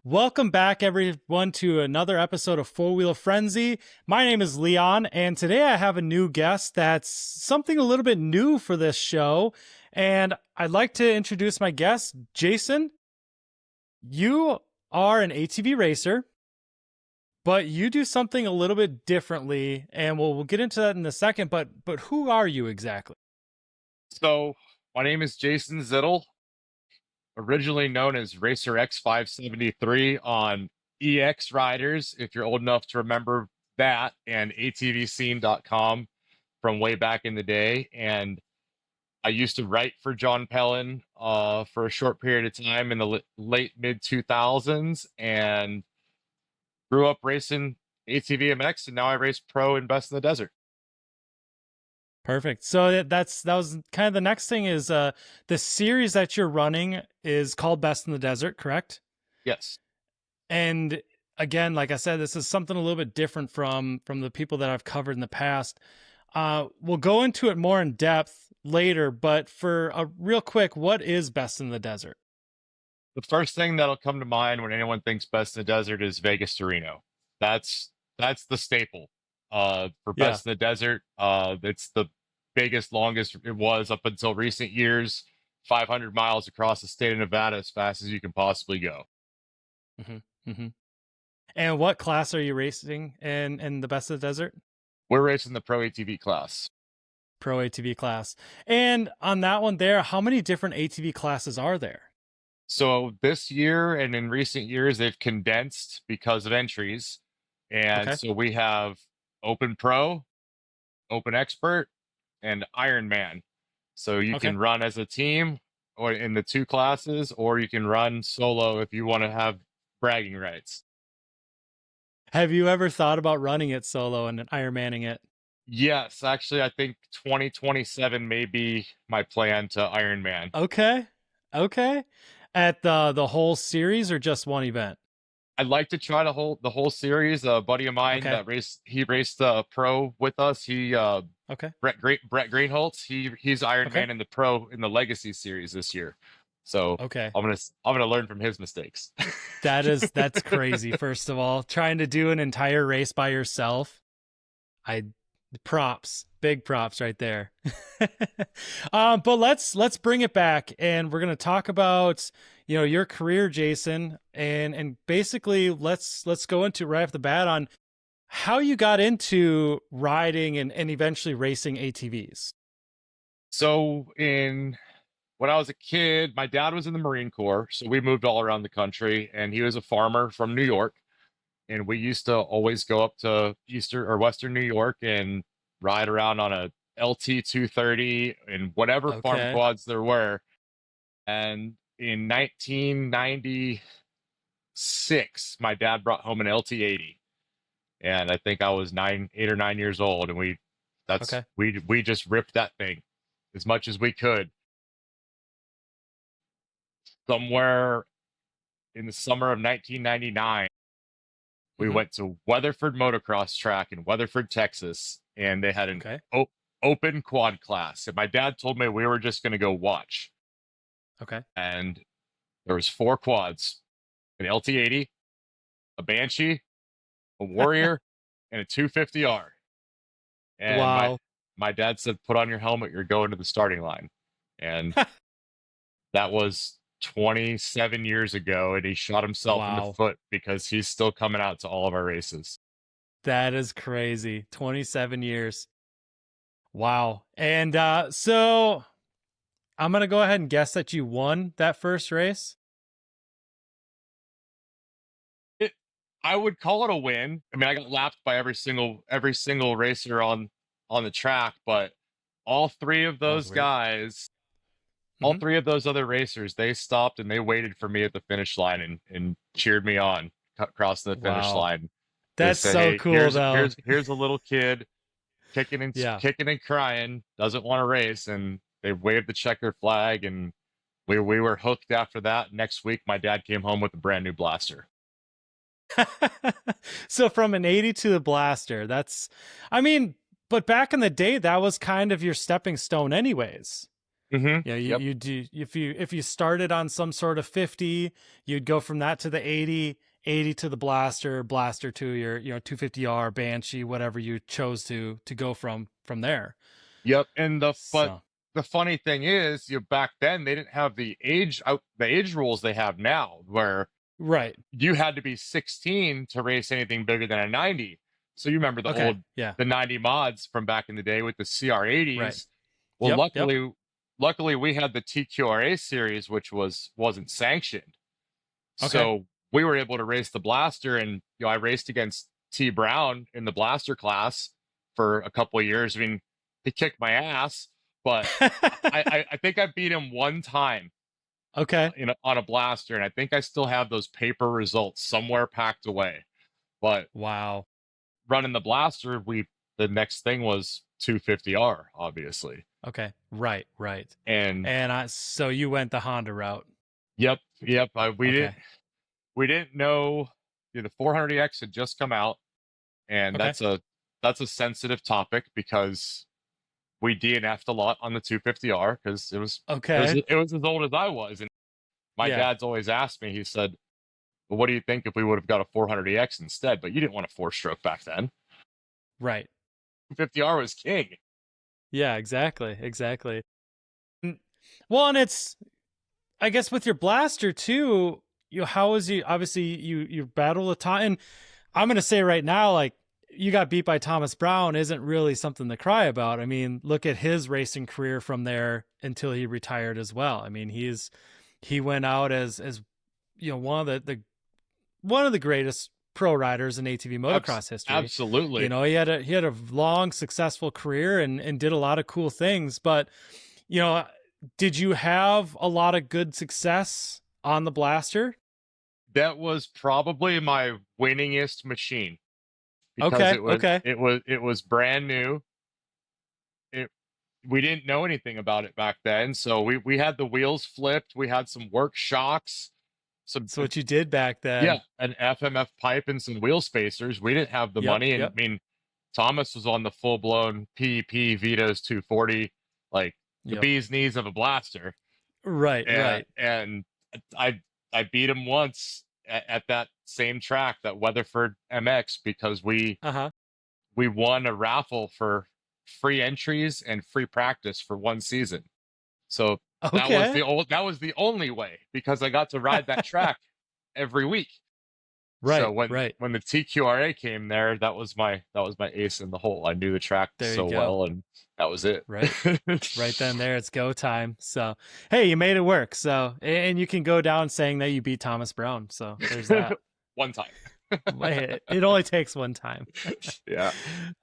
Welcome back, everyone, to another episode of Four Wheel Frenzy. My name is Leon, and today I have a new guest that's something a little bit new for this show. And I'd like to introduce my guest, Jason. You are an ATV racer, but you do something a little bit differently, and we'll get into that in a second. But who are you exactly? So, my name is Jason Zittel, originally known as Racer X 573 on EX Riders, if you're old enough to remember that, and ATVScene.com from way back in the day. And I used to write for John Pellin for a short period of time in the late mid 2000s and grew up racing ATVMX, and now I race pro and best in the desert. Perfect. So that was kind of the next thing is the series that you're running is called Best in the Desert, correct? Yes. And again, like I said, this is something a little bit different from the people that I've covered in the past. We'll go into it more in depth later, but for a real quick, what is Best in the Desert? The first thing that'll come to mind when anyone thinks best in the desert is Vegas to Reno. That's the staple. For Yeah. best in the desert, it's the biggest, longest it was up until recent years. 500 miles across the state of Nevada, as fast as you can possibly go. Mm-hmm. Mm-hmm. And what class are you racing in the Best of the Desert? We're racing the pro ATV class. Pro ATV class. And on that one there, how many different ATV classes are there? So this year and in recent years, they've condensed because of entries. And Okay. so we have Open Pro, Open Expert, and Ironman. So you Okay. can run as a team or in the two classes, or you can run solo if you want to have bragging rights. Have you ever thought about running it solo and Ironmanning it? Yes, actually, I think 2027 may be my plan to Ironman. Okay. Okay. At the whole series or just one event? I'd like to try the whole series. A buddy of mine Okay. that raced pro with us. Okay. Brett Greenholtz. He's Okay. Ironman in the pro in the Legacy series this year. So Okay. I'm gonna learn from his mistakes. That's crazy. First of all, trying to do an entire race by yourself. Big props right there. But let's bring it back, and we're gonna talk about your career, Jason, and basically let's go into right off the bat on how you got into riding and eventually racing ATVs. So when I was a kid, my dad was in the Marine Corps, so we moved all around the country, and he was a farmer from New York. And we used to always go up to Eastern or Western New York and ride around on a LT 230 and whatever farm Okay. quads there were. And in 1996, my dad brought home an LT 80, and I think I was 8 or 9 years old, and Okay. we just ripped that thing as much as we could. Somewhere in the summer of 1999, we Mm-hmm. went to Weatherford Motocross Track in Weatherford, Texas, and they had an Okay. open quad class. And my dad told me we were just going to go watch. Okay. And there was 4 quads: an LT80, a Banshee, a Warrior, and a 250R. And Wow. my dad said, "Put on your helmet. You're going to the starting line." And that was 27 years ago, and he shot himself in the Wow. foot because he's still coming out to all of our races. That is crazy. 27 years. Wow. And so I'm going to go ahead and guess that you won that first race. I would call it a win. I mean, I got lapped by every single racer on the track, but all three of That was those weird. guys, all Mm-hmm. three of those other racers, they stopped and they waited for me at the finish line and cheered me on crossing the finish Wow. line. They That's said, so "Hey, cool, though. here's a little kid Yeah. kicking and crying, doesn't want to race," and they waved the checker flag, and we were hooked after that. Next week, my dad came home with a brand new blaster. So from an 80 to the blaster, I mean, but back in the day, that was kind of your stepping stone anyways. Mm-hmm. You know, Yep. you do if you started on some sort of 50, you'd go from that to the 80, 80 to the blaster, blaster to your 250R Banshee, whatever you chose to go from there. Yep. And but So the funny thing is, back then they didn't have the age rules they have now, where right. you had to be 16 to race anything bigger than a 90. So you remember Okay. Yeah. the 90 mods from back in the day with the Right. CR80s. Well, Yep. Yep. luckily we had the TQRA series, which wasn't sanctioned. Okay. So we were able to race the blaster, and I raced against T Brown in the blaster class for a couple of years. I mean, he kicked my ass, but I think I beat him one time Okay. on a blaster, and I think I still have those paper results somewhere packed away. But Wow. running the blaster, the next thing was 250R, obviously. Okay. Right. Right. And And so you went the Honda route. yep, Okay. we didn't know the 400EX had just come out, and Okay. that's a sensitive topic because we DNF'd a lot on the 250R because Okay. it was as old as I was, and my Yeah. dad's always asked me. He said, "Well, what do you think if we would have got a 400EX instead?" But you didn't want a 4-stroke back then. Right. 250R was king. Yeah, exactly. Exactly. Well, and it's, I guess with your blaster too, how is you, obviously you battle a ton, and I'm gonna say right now, like, you got beat by Thomas Brown isn't really something to cry about. I mean, look at his racing career from there until he retired as well. I mean, he went out as one of the greatest pro riders in ATV motocross history. Absolutely. He had a long, successful career and did a lot of cool things. But did you have a lot of good success on the blaster? That was probably my winningest machine because Okay. Okay. it was brand new. We didn't know anything about it back then, so we had the wheels flipped. We had some work shocks, some So what you did back then? yeah, an FMF pipe and some wheel spacers. We didn't have the Yep. money, and Yep. I mean, Thomas was on the full blown PEP Vito's 240, like the Yep. bee's knees of a blaster. Right. Right. And I I beat him once at that same track, that Weatherford MX, because Uh-huh. we won a raffle for free entries and free practice for one season. So Okay. that was the only way, because I got to ride that track every week. So Right. Right. when the TQRA came there, that was my ace in the hole. I knew the track There you so go. well, and that was it. Right. Right then, there, it's go time. So, hey, you made it work. So, and you can go down saying that you beat Thomas Brown. So there's that. One time. It only takes one time. Yeah.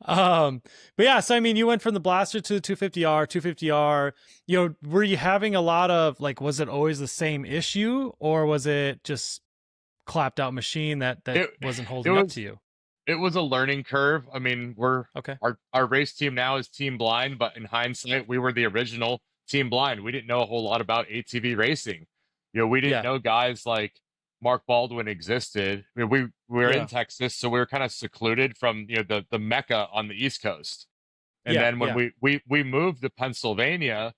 But yeah, so I mean, you went from the blaster to the 250R, 250R. Were you having a lot of, like, was it always the same issue, or was it just clapped out machine that wasn't holding up to you? It was a learning curve. I mean, Okay. our race team now is Team Blind, but in hindsight, we were the original Team Blind. We didn't know a whole lot about ATV racing. We didn't know guys like Mark Baldwin existed. I mean, we were in Texas, so we were kind of secluded from the Mecca on the East Coast. And then when we moved to Pennsylvania,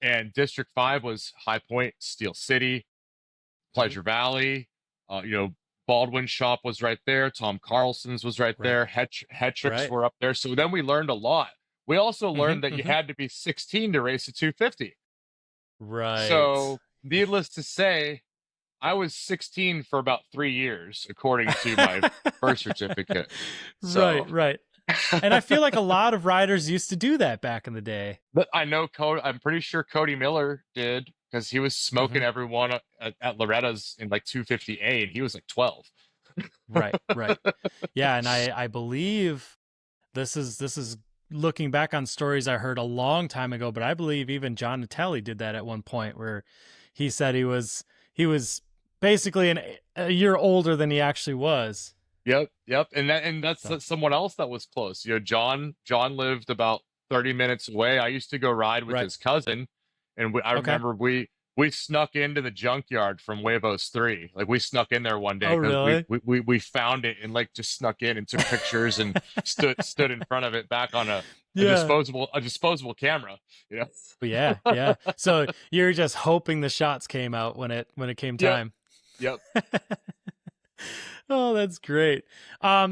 and District 5 was High Point, Steel City, Pleasure Valley, Baldwin's shop was right there. Tom Carlson's was right there. Hetrick's were up there. So then we learned a lot. We also learned that you had to be 16 to race a 250. Right. So needless to say, I was 16 for about 3 years, according to my birth certificate. So. Right. And I feel like a lot of riders used to do that back in the day. But I know I'm pretty sure Cody Miller did, because he was smoking everyone at Loretta's in like 250A, and he was like 12. Right. Yeah, and I believe this is looking back on stories I heard a long time ago, but I believe even John Natale did that at one point, where he said he was basically a year older than he actually was. Yep. And that's someone else that was close. John lived about 30 minutes away. I used to go ride with his cousin, and I remember we we snuck into the junkyard from Huevos 3. Like we snuck in there one day Oh, because really? we found it and like just snuck in and took pictures and stood in front of it back on a Yeah. disposable camera. You know? Yeah, yeah. So you're just hoping the shots came out when it came Yep. time. Yep. Oh, that's great.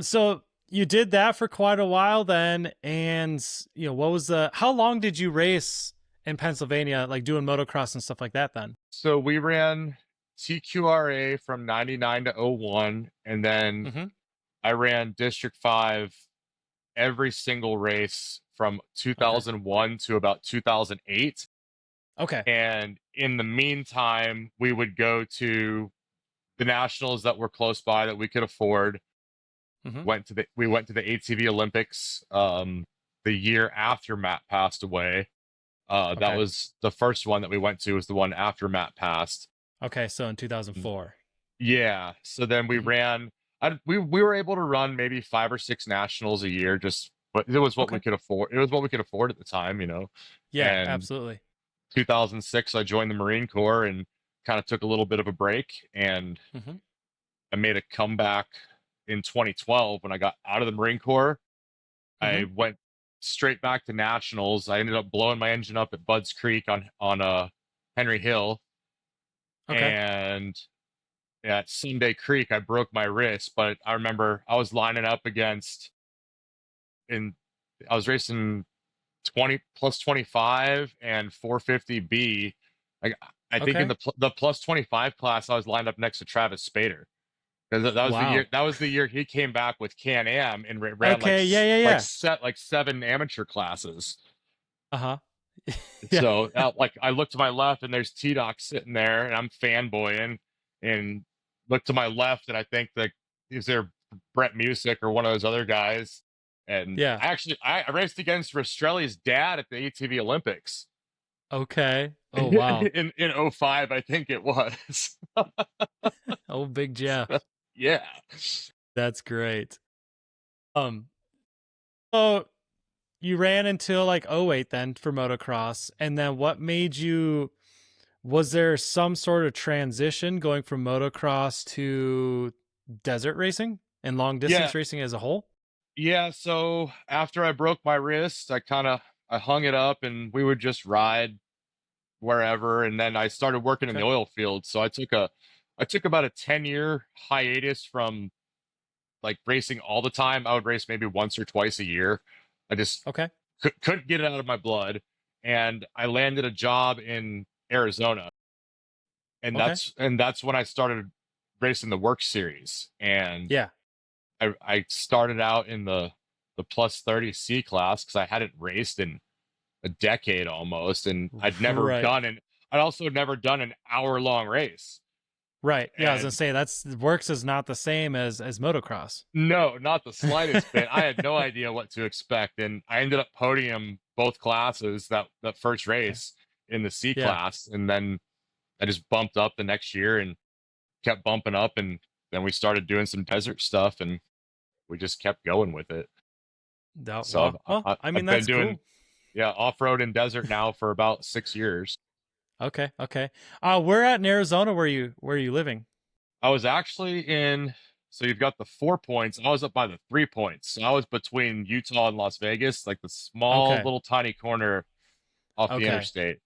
So you did that for quite a while then, and what was how long did you race in Pennsylvania, like doing motocross and stuff like that then? So we ran TQRA from 99 to 01, and then Mm-hmm. I ran District 5 every single race from Okay. 2001 to about 2008. Okay. And in the meantime, we would go to the nationals that were close by that we could afford. Mm-hmm. We went to the ATV Olympics the year after Matt passed away. That Okay. was the first one that we went to, was the one after Matt passed. Okay. So in 2004. Yeah. So then we Mm-hmm. ran. We were able to run maybe 5 or 6 nationals a year, but it was what we Okay. could afford. It was what we could afford at the time, Yeah, And absolutely. 2006, I joined the Marine Corps and kind of took a little bit of a break, and Mm-hmm. I made a comeback in 2012 when I got out of the Marine Corps. Mm-hmm. I went straight back to nationals. I ended up blowing my engine up at Budds Creek on Henry Hill, Okay. and at Sunday Creek I broke my wrist. But I remember I was lining up against in I was racing 20 plus 25 and 450B. Like I think in Okay. the plus 25 class, I was lined up next to Travis Spader. That was the year. Wow. That was the year he came back with Can-Am and ran Okay. Yeah. Yeah. Yeah. like 7 amateur classes. Uh-huh. Yeah. So like I look to my left and there's T-Doc sitting there and I'm fanboying, and look to my left and I think that is there Brett Music or one of those other guys. And Yeah. I raced against Rastrelli's dad at the ATV Olympics Okay. Oh, wow. in 05, I think it was. Oh, Big Jeff. Yeah. That's great. Um, so you ran until like '08 then for motocross, and then what made you? Was there some sort of transition going from motocross to desert racing and long Yeah. distance racing as a whole? Yeah. So after I broke my wrist, I hung it up and we would just ride wherever. And then I started working in the Okay. oil field. So I took about a 10-year hiatus from like racing all the time. I would race maybe once or twice a year. I just Okay. couldn't get it out of my blood. And I landed a job in Arizona. And Okay. that's when I started racing the WORCS series. And Yeah. I started out in the plus 30 C class because I hadn't raced in a decade almost, and Right. I'd also never done an hour-long race. Right. Yeah. I was gonna And say WORCS is not the same as motocross. no, not the slightest bit. I had no idea what to expect, and I ended up podium both classes that first Okay. race in the C Yeah. class, and then I just bumped up the next year and kept bumping up, and then we started doing some desert stuff, and we just kept going with it. So Wow. Well, I mean I've been that's doing, cool. yeah, off-road and desert now for about 6 years. Okay. Okay. Where at in Arizona where you living? I was actually so you've got the 4 points. I was up by the 3 points. So I was between Utah and Las Vegas, like the small Okay. little tiny corner off the Okay. interstate. Okay.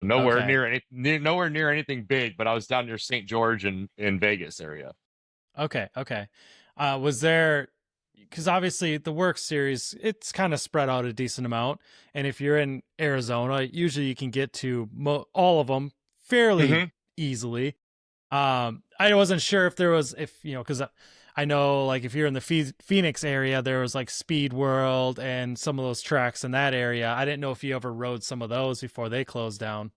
Nowhere near anything big, but I was down near St. George and in Vegas area. Okay. Okay. Was there, because obviously the WORCS series, it's kind of spread out a decent amount. And if you're in Arizona, usually you can get to all of them fairly Hmm. easily. I wasn't sure if there was, because I know like if you're in the Phoenix area, there was like Speed World and some of those tracks in that area. I didn't know if you ever rode some of those before they closed down.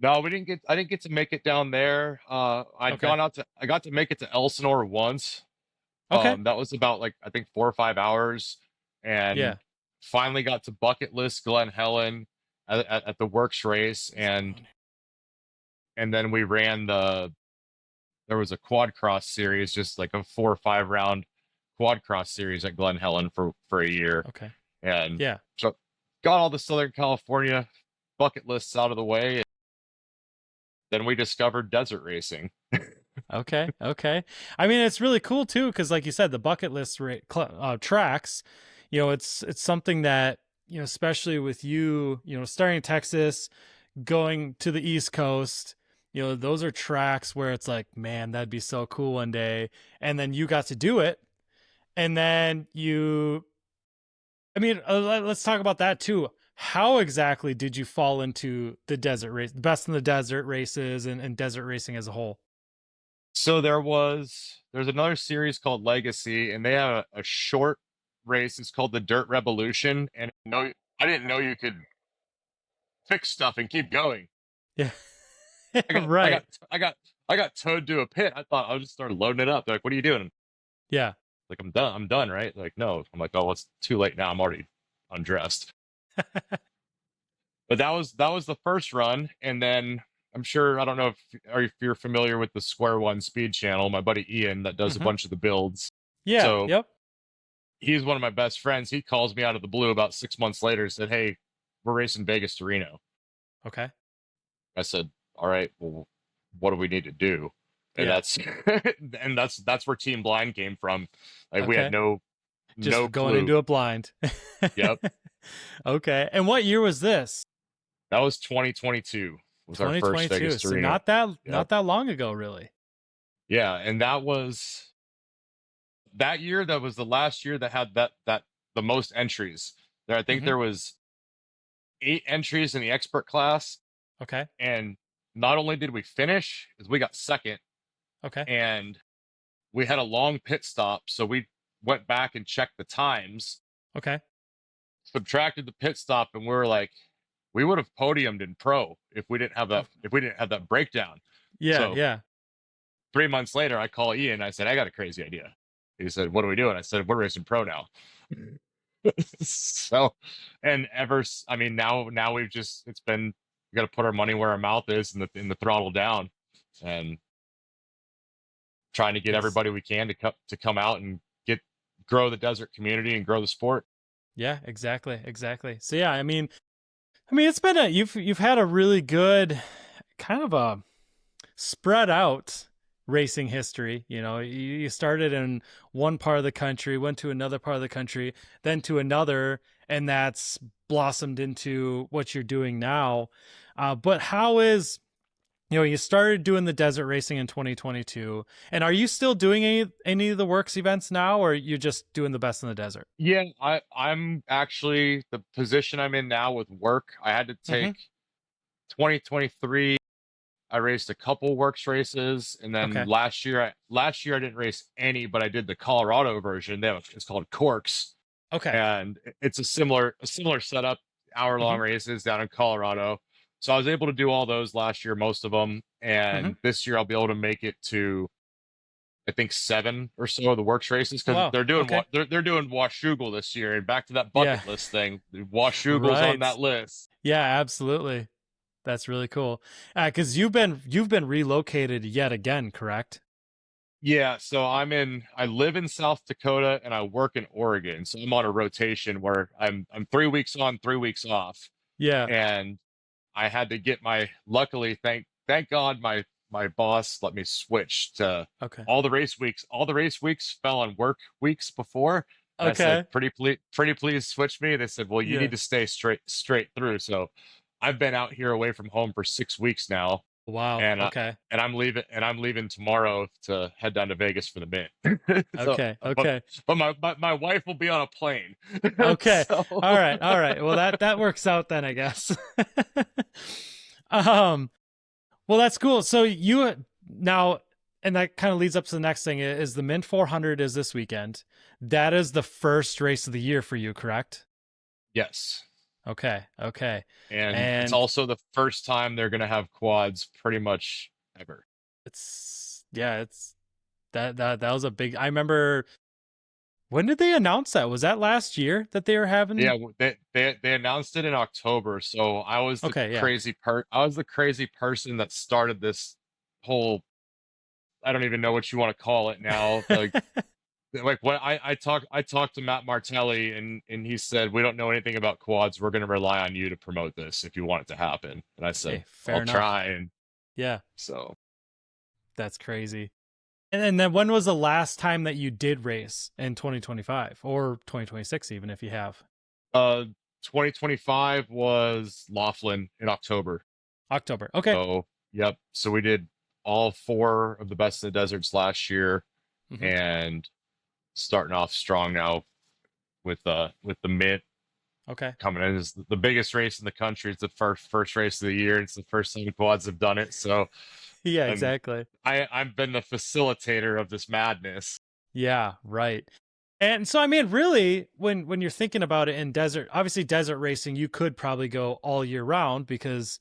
No, I didn't get to make it down there. Okay. I got to make it to Elsinore once. Okay. That was about like I think 4 or 5 hours, and Yeah. finally got to bucket list Glen Helen at the WORCS race, and then we ran there was a quad cross series, just like a 4 or 5 round quad cross series at Glen Helen for a year, Okay. and Yeah. so got all the Southern California bucket lists out of the way. then we discovered desert racing. Okay. Okay. I mean, it's really cool too, because like you said, the bucket list tracks, it's something that, especially with you, starting in Texas, going to the East Coast, those are tracks where it's like, man, that'd be so cool one day. And then you got to do it. And then let's talk about that too. How exactly did you fall into the desert race, best in the desert races and desert racing as a whole? So there's another series called Legacy, and they have a short race. It's called the Dirt Revolution, and no, I didn't know you could fix stuff and keep going. Yeah. I got I Right. got I got I got towed to a pit. I thought I would just start loading it up. They're like, "What are you doing?" Yeah. Like, "I'm done. I'm done." Right? Like, no. I'm like, "Oh, well, it's too late now. I'm already undressed." But that was the first run, and then I'm sure I don't know if you're familiar with the Square One Speed Channel. My buddy Ian that does a Hmm. bunch of the builds. Yeah. So Yep. he's one of my best friends. He calls me out of the blue about 6 months later, said, "Hey, we're racing Vegas to Reno." Okay. I said, "All right, well, what do we need to do?" And Yeah. that's and that's where Team Blind came from. Like we had Okay. no Just going clue. into it blind. Yep. Okay. And what year was this? That was 2022 was our first 2022. Vegas to So Reno. not Yep. that long ago, really. Yeah, and that was that year. That was the last year that had that the most entries. I think Hmm. there was 8 entries in the expert class, Okay. and not only did we finish, is we got second, Okay. and we had a long pit stop, so we went back and checked the times, Okay. subtracted the pit stop, and we were like, we would have podiumed in pro Oh, if we didn't have that breakdown. yeah. So Yeah. 3 months later, I call Ian. I said, I got a crazy idea. He said, "What are we doing?" I said, "We're racing pro now." So, and I mean, now we've just it's been we got to put our money where our mouth is and the throttle down, and trying to get Ex- everybody we can to come out and grow the desert community and grow the sport. yeah. Exactly. Exactly. So yeah. I mean, it's been you've had a really good kind of a spread out racing history. You started in one part of the country, went to another part of the country, then to another, and that's blossomed into what you're doing now. But how is you started doing the desert racing in 2022, and are you still doing any of the works events now, or you're just doing the best in the desert? Yeah, I'm actually the position I'm in now with work. I had to Mm-hmm. take 2023. I raced a couple works races, and then Okay. last year I didn't race any, but I did the Colorado version. It's called Corks, Okay. and it's a similar setup, hour-long Mm-hmm. races down in Colorado. So I was able to do all those last year, most of them, Mm-hmm. and this year I'll be able to make it to I think 7 or so of the works races because Wow. Okay. they're doing Washougal this year, and back to that Yeah. bucket list thing. Washougal's on Right. that list. Yeah. Absolutely. That's really cool. Because you've been relocated yet again, correct? Yeah, so I live in South Dakota and I work in Oregon. So I'm on a rotation where I'm 3 weeks on, 3 weeks off. Yeah. And I had to get luckily thank God my boss let me switch to Okay. all the race weeks fell on work weeks before. And I said, Okay. pretty please switch me. They said, well, you need Yeah. to stay straight through. So I've been out here away from home for 6 weeks now, Wow. and Okay. I'm leaving tomorrow to head down to Vegas for the mint. So, Okay. Okay. but my wife will be on a plane. Okay. So All right. All right. Well, that works out then, I guess. um. Well, that's cool. So you now, and that kind of leads up to the next thing is the Mint 400 is this weekend. That is the first race of the year for you, correct? yes, Okay. Okay. and it's And also the first time they're gonna have quads pretty much ever. it's that was a big. I remember. When did they announce that? Was that last year that they were Yeah, having? they announced it in October. So Okay, yeah. I was the crazy person that started this whole, I don't even know what you want to call it now. Like when I talked to Matt Martelli, and he said, we don't know anything about quads. We're going to rely on you to promote this if you want it to happen. And I said, Hey, I'll fair enough. try. And Yeah. So That's crazy. And then when was the last time that you did race in 2025 or 2026, even if you have? 2025 was Laughlin in October. October. Okay. So, yep. So we did all 4 of the best in the deserts last year, Mm-hmm. and starting off strong now with the Mint Okay. coming in. It's the biggest race in the country. It's the first race of the year. It's the first time the quads have done it. So, Yeah, and exactly. I've been the facilitator of this madness. Yeah, right. And so I mean, really, when you're thinking about it in desert, obviously desert racing, you could probably go all year round because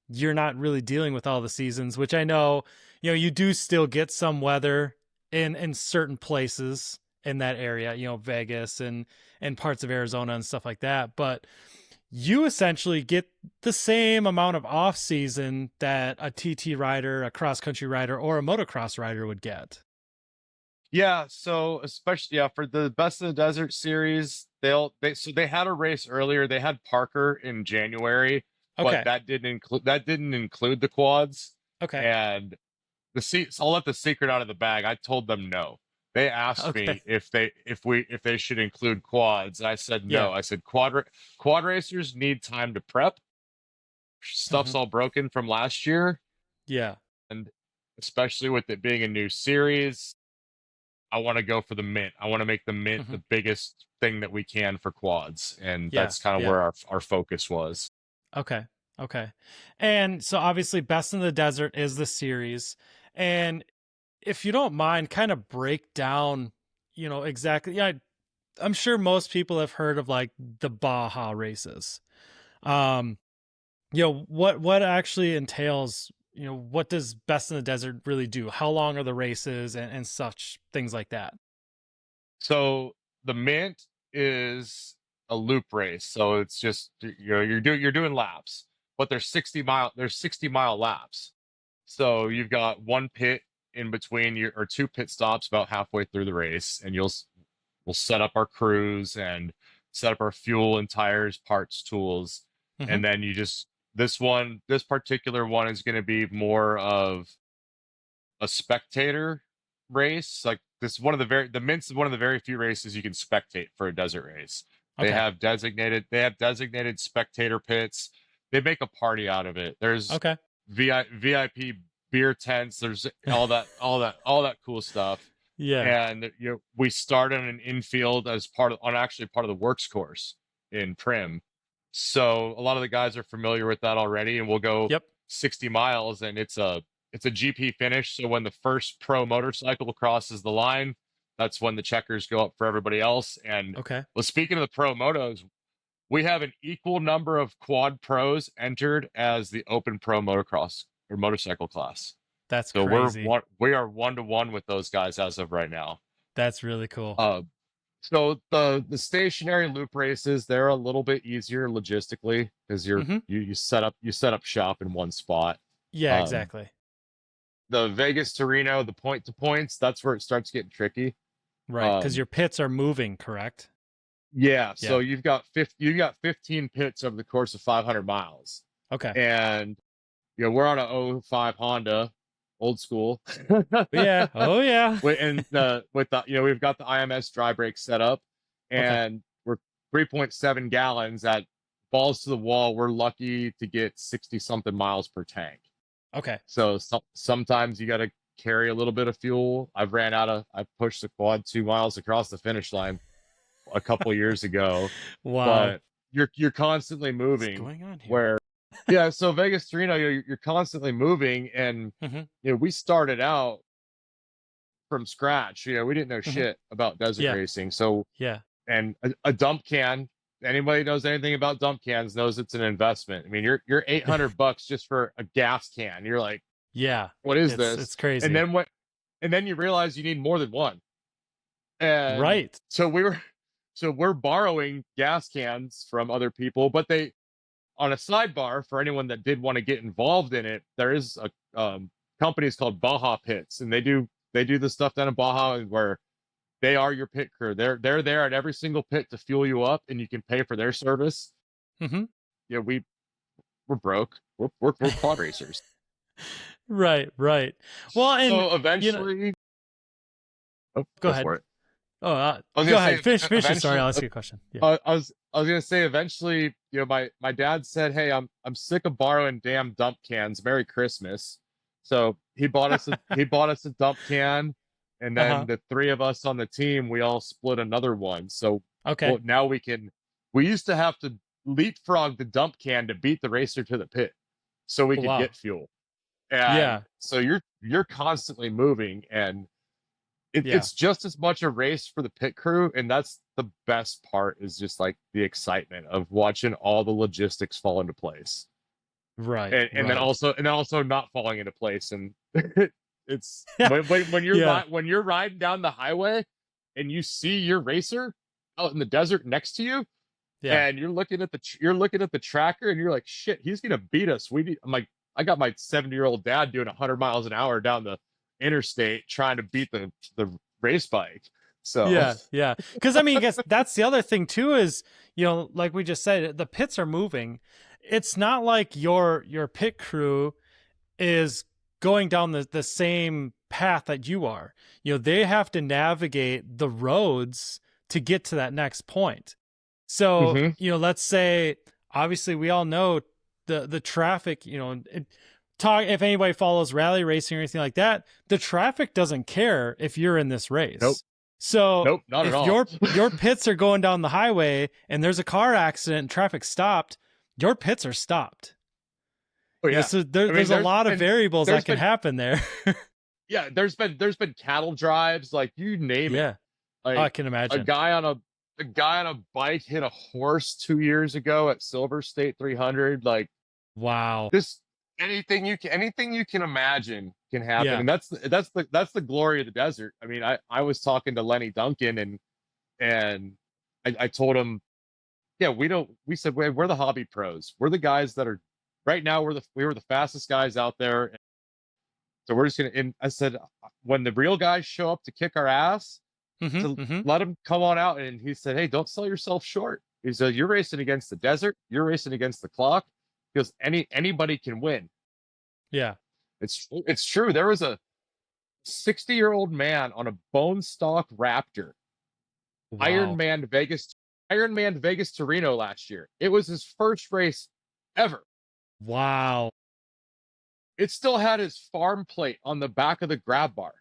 you're not really dealing with all the seasons, which I know, you do still get some weather in certain places in that area, Vegas and parts of Arizona and stuff like that, but you essentially get the same amount of off season that a TT rider, a cross country rider, or a motocross rider would get. Yeah, so especially for the Best of the Desert series, they had a race earlier. They had Parker in January, but Okay. that didn't include the quads. Okay. And I'll let the secret out of the bag. I told them no. They asked Okay. me if they should include quads, and I said Yeah. no. I said quad racers need time to prep. Stuff's Hmm. all broken from last year, Yeah. and especially with it being a new series, I want to go for the Mint. I want to make the Mint Hmm. the biggest thing that we can for quads, and Yeah. that's kind of Yeah. where our focus was. Okay. Okay. And so obviously Best in the Desert is the series. And if you don't mind, kind of break down, exactly. Yeah, I'm sure most people have heard of like the Baja races. Um, what actually entails, what does Best in the Desert really do? How long are the races and such things like that? So the Mint is a loop race. So it's just you're doing laps, but there's 60-mile laps. So you've got one pit in between your or 2 pit stops about halfway through the race, and we'll set up our crews and set up our fuel and tires, parts, tools, Hmm. and then this particular one is going to be more of a spectator race. Like this one of the Mints is one of the very few races you can spectate for a desert race. Okay. They have designated spectator pits. They make a party out of it. There's Okay. VIP beer tents. There's all that cool stuff. Yeah. And we start on an infield as actually part of the WORCS course in Prim. So a lot of the guys are familiar with that already, and we'll go Yep. 60 miles, and it's a GP finish. So when the first pro motorcycle crosses the line, that's when the checkers go up for everybody else. And Okay. well, speaking of the pro motos, we have an equal number of quad pros entered as the open pro motocross or motorcycle class. That's So crazy. we are 1-to-1 with those guys as of right now. That's really cool. Uh, so the stationary loop races, they're a little bit easier logistically because Hmm. you set up shop in one spot. Yeah, Um, exactly. the Vegas to Reno, the point to points, that's where it starts getting tricky. Right. Because Um, your pits are moving, correct? yeah, so Yeah. you've got 15 pits over the course of 500 miles, Okay. and we're on a '05 Honda, old school. Yeah. Oh, yeah. With the we've got the IMS dry brake set up, Okay. and we're 3.7 gallons at balls to the wall. We're lucky to get 60 something miles per tank. Okay. So sometimes you got to carry a little bit of fuel. I pushed the quad 2 miles across the finish line a couple years ago, Wow. but you're constantly What's moving. going on here? Where yeah, so Vegas to Reno, you're constantly moving, and Hmm. we started out from scratch. We didn't know Hmm. shit about desert Yeah. racing. So Yeah. and a dump can. Anybody knows anything about dump cans knows it's an investment. I mean, you're $800 just for a gas can. You're like, Yeah. what is this? It's And crazy. then and then you realize you need more than one. And Right. so we're borrowing gas cans from other people, but on a sidebar for anyone that did want to get involved in it, there is a companies called Baja Pits, and they do the stuff down in Baja where they are your pit crew. They're there at every single pit to fuel you up, and you can pay for their service. Hmm. Yeah, we're broke. We're quad racers. Right, right. Well, and So you know, eventually, oh, go go ahead. for it. Oh, I was go gonna say ahead. Finish your story. eventually. I'll ask you a question. Yeah. I was gonna say eventually, my dad said, "Hey, I'm sick of borrowing damn dump cans. Merry Christmas." So he bought us a dump can, and then Uh-huh. the three of us on the team, we all split another one. So Okay. well, now we can. We used to have to leapfrog the dump can to beat the racer to the pit, so we Oh, could wow. get fuel. And Yeah. so you're constantly moving, and Yeah. it's just as much a race for the pit crew, and that's the best part, is just like the excitement of watching all the logistics fall into place, Right. and then Right. also not falling into place. And it's Yeah. Yeah. when you're riding down the highway and you see your racer out in the desert next to you, Yeah. and you're looking at the tracker, and you're like, shit, he's gonna beat us. I'm like, I got my 70-year-old dad doing 100 miles an hour down the interstate trying to beat the race bike. So Yeah. Yeah. Because I mean, I guess that's the other thing too is, like we just said, the pits are moving. It's not like your pit crew is going down the same path that you are. They have to navigate the roads to get to that next point. So, mhm. let's say, obviously, we all know the traffic. Talk if anybody follows rally racing or anything like that, the traffic doesn't care if you're in this Nope, race. So nope, not at if all. your pits are going down the highway and there's a car accident and traffic stopped, your pits are stopped. Oh yeah, So I mean, there's a lot of variables there's that can been happen there. yeah, there's been cattle drives, like you name it. Yeah. Oh, I Like can a imagine. guy on a bike hit a horse 2 years ago at Silver State 300. Like Wow. this, anything you can imagine can happen, Yeah. and that's the glory of the desert. I mean, I was talking to Lenny Duncan, and I told him, yeah, we said we're the hobby pros. We're the guys that are right now. We were the fastest guys out there. So we're just gonna. And I said, when the real guys show up to kick our ass, Mm-hmm. to Mm-hmm. let them come on out. And he said, hey, don't sell yourself short. He said, you're racing against the desert. You're racing against the clock, because anybody can win. Yeah. It's true. There was a 60-year-old man on a bone stock Raptor, Wow. Ironman Vegas to Reno last year. It was his first race ever. Wow. It still had his farm plate on the back of the grab bar.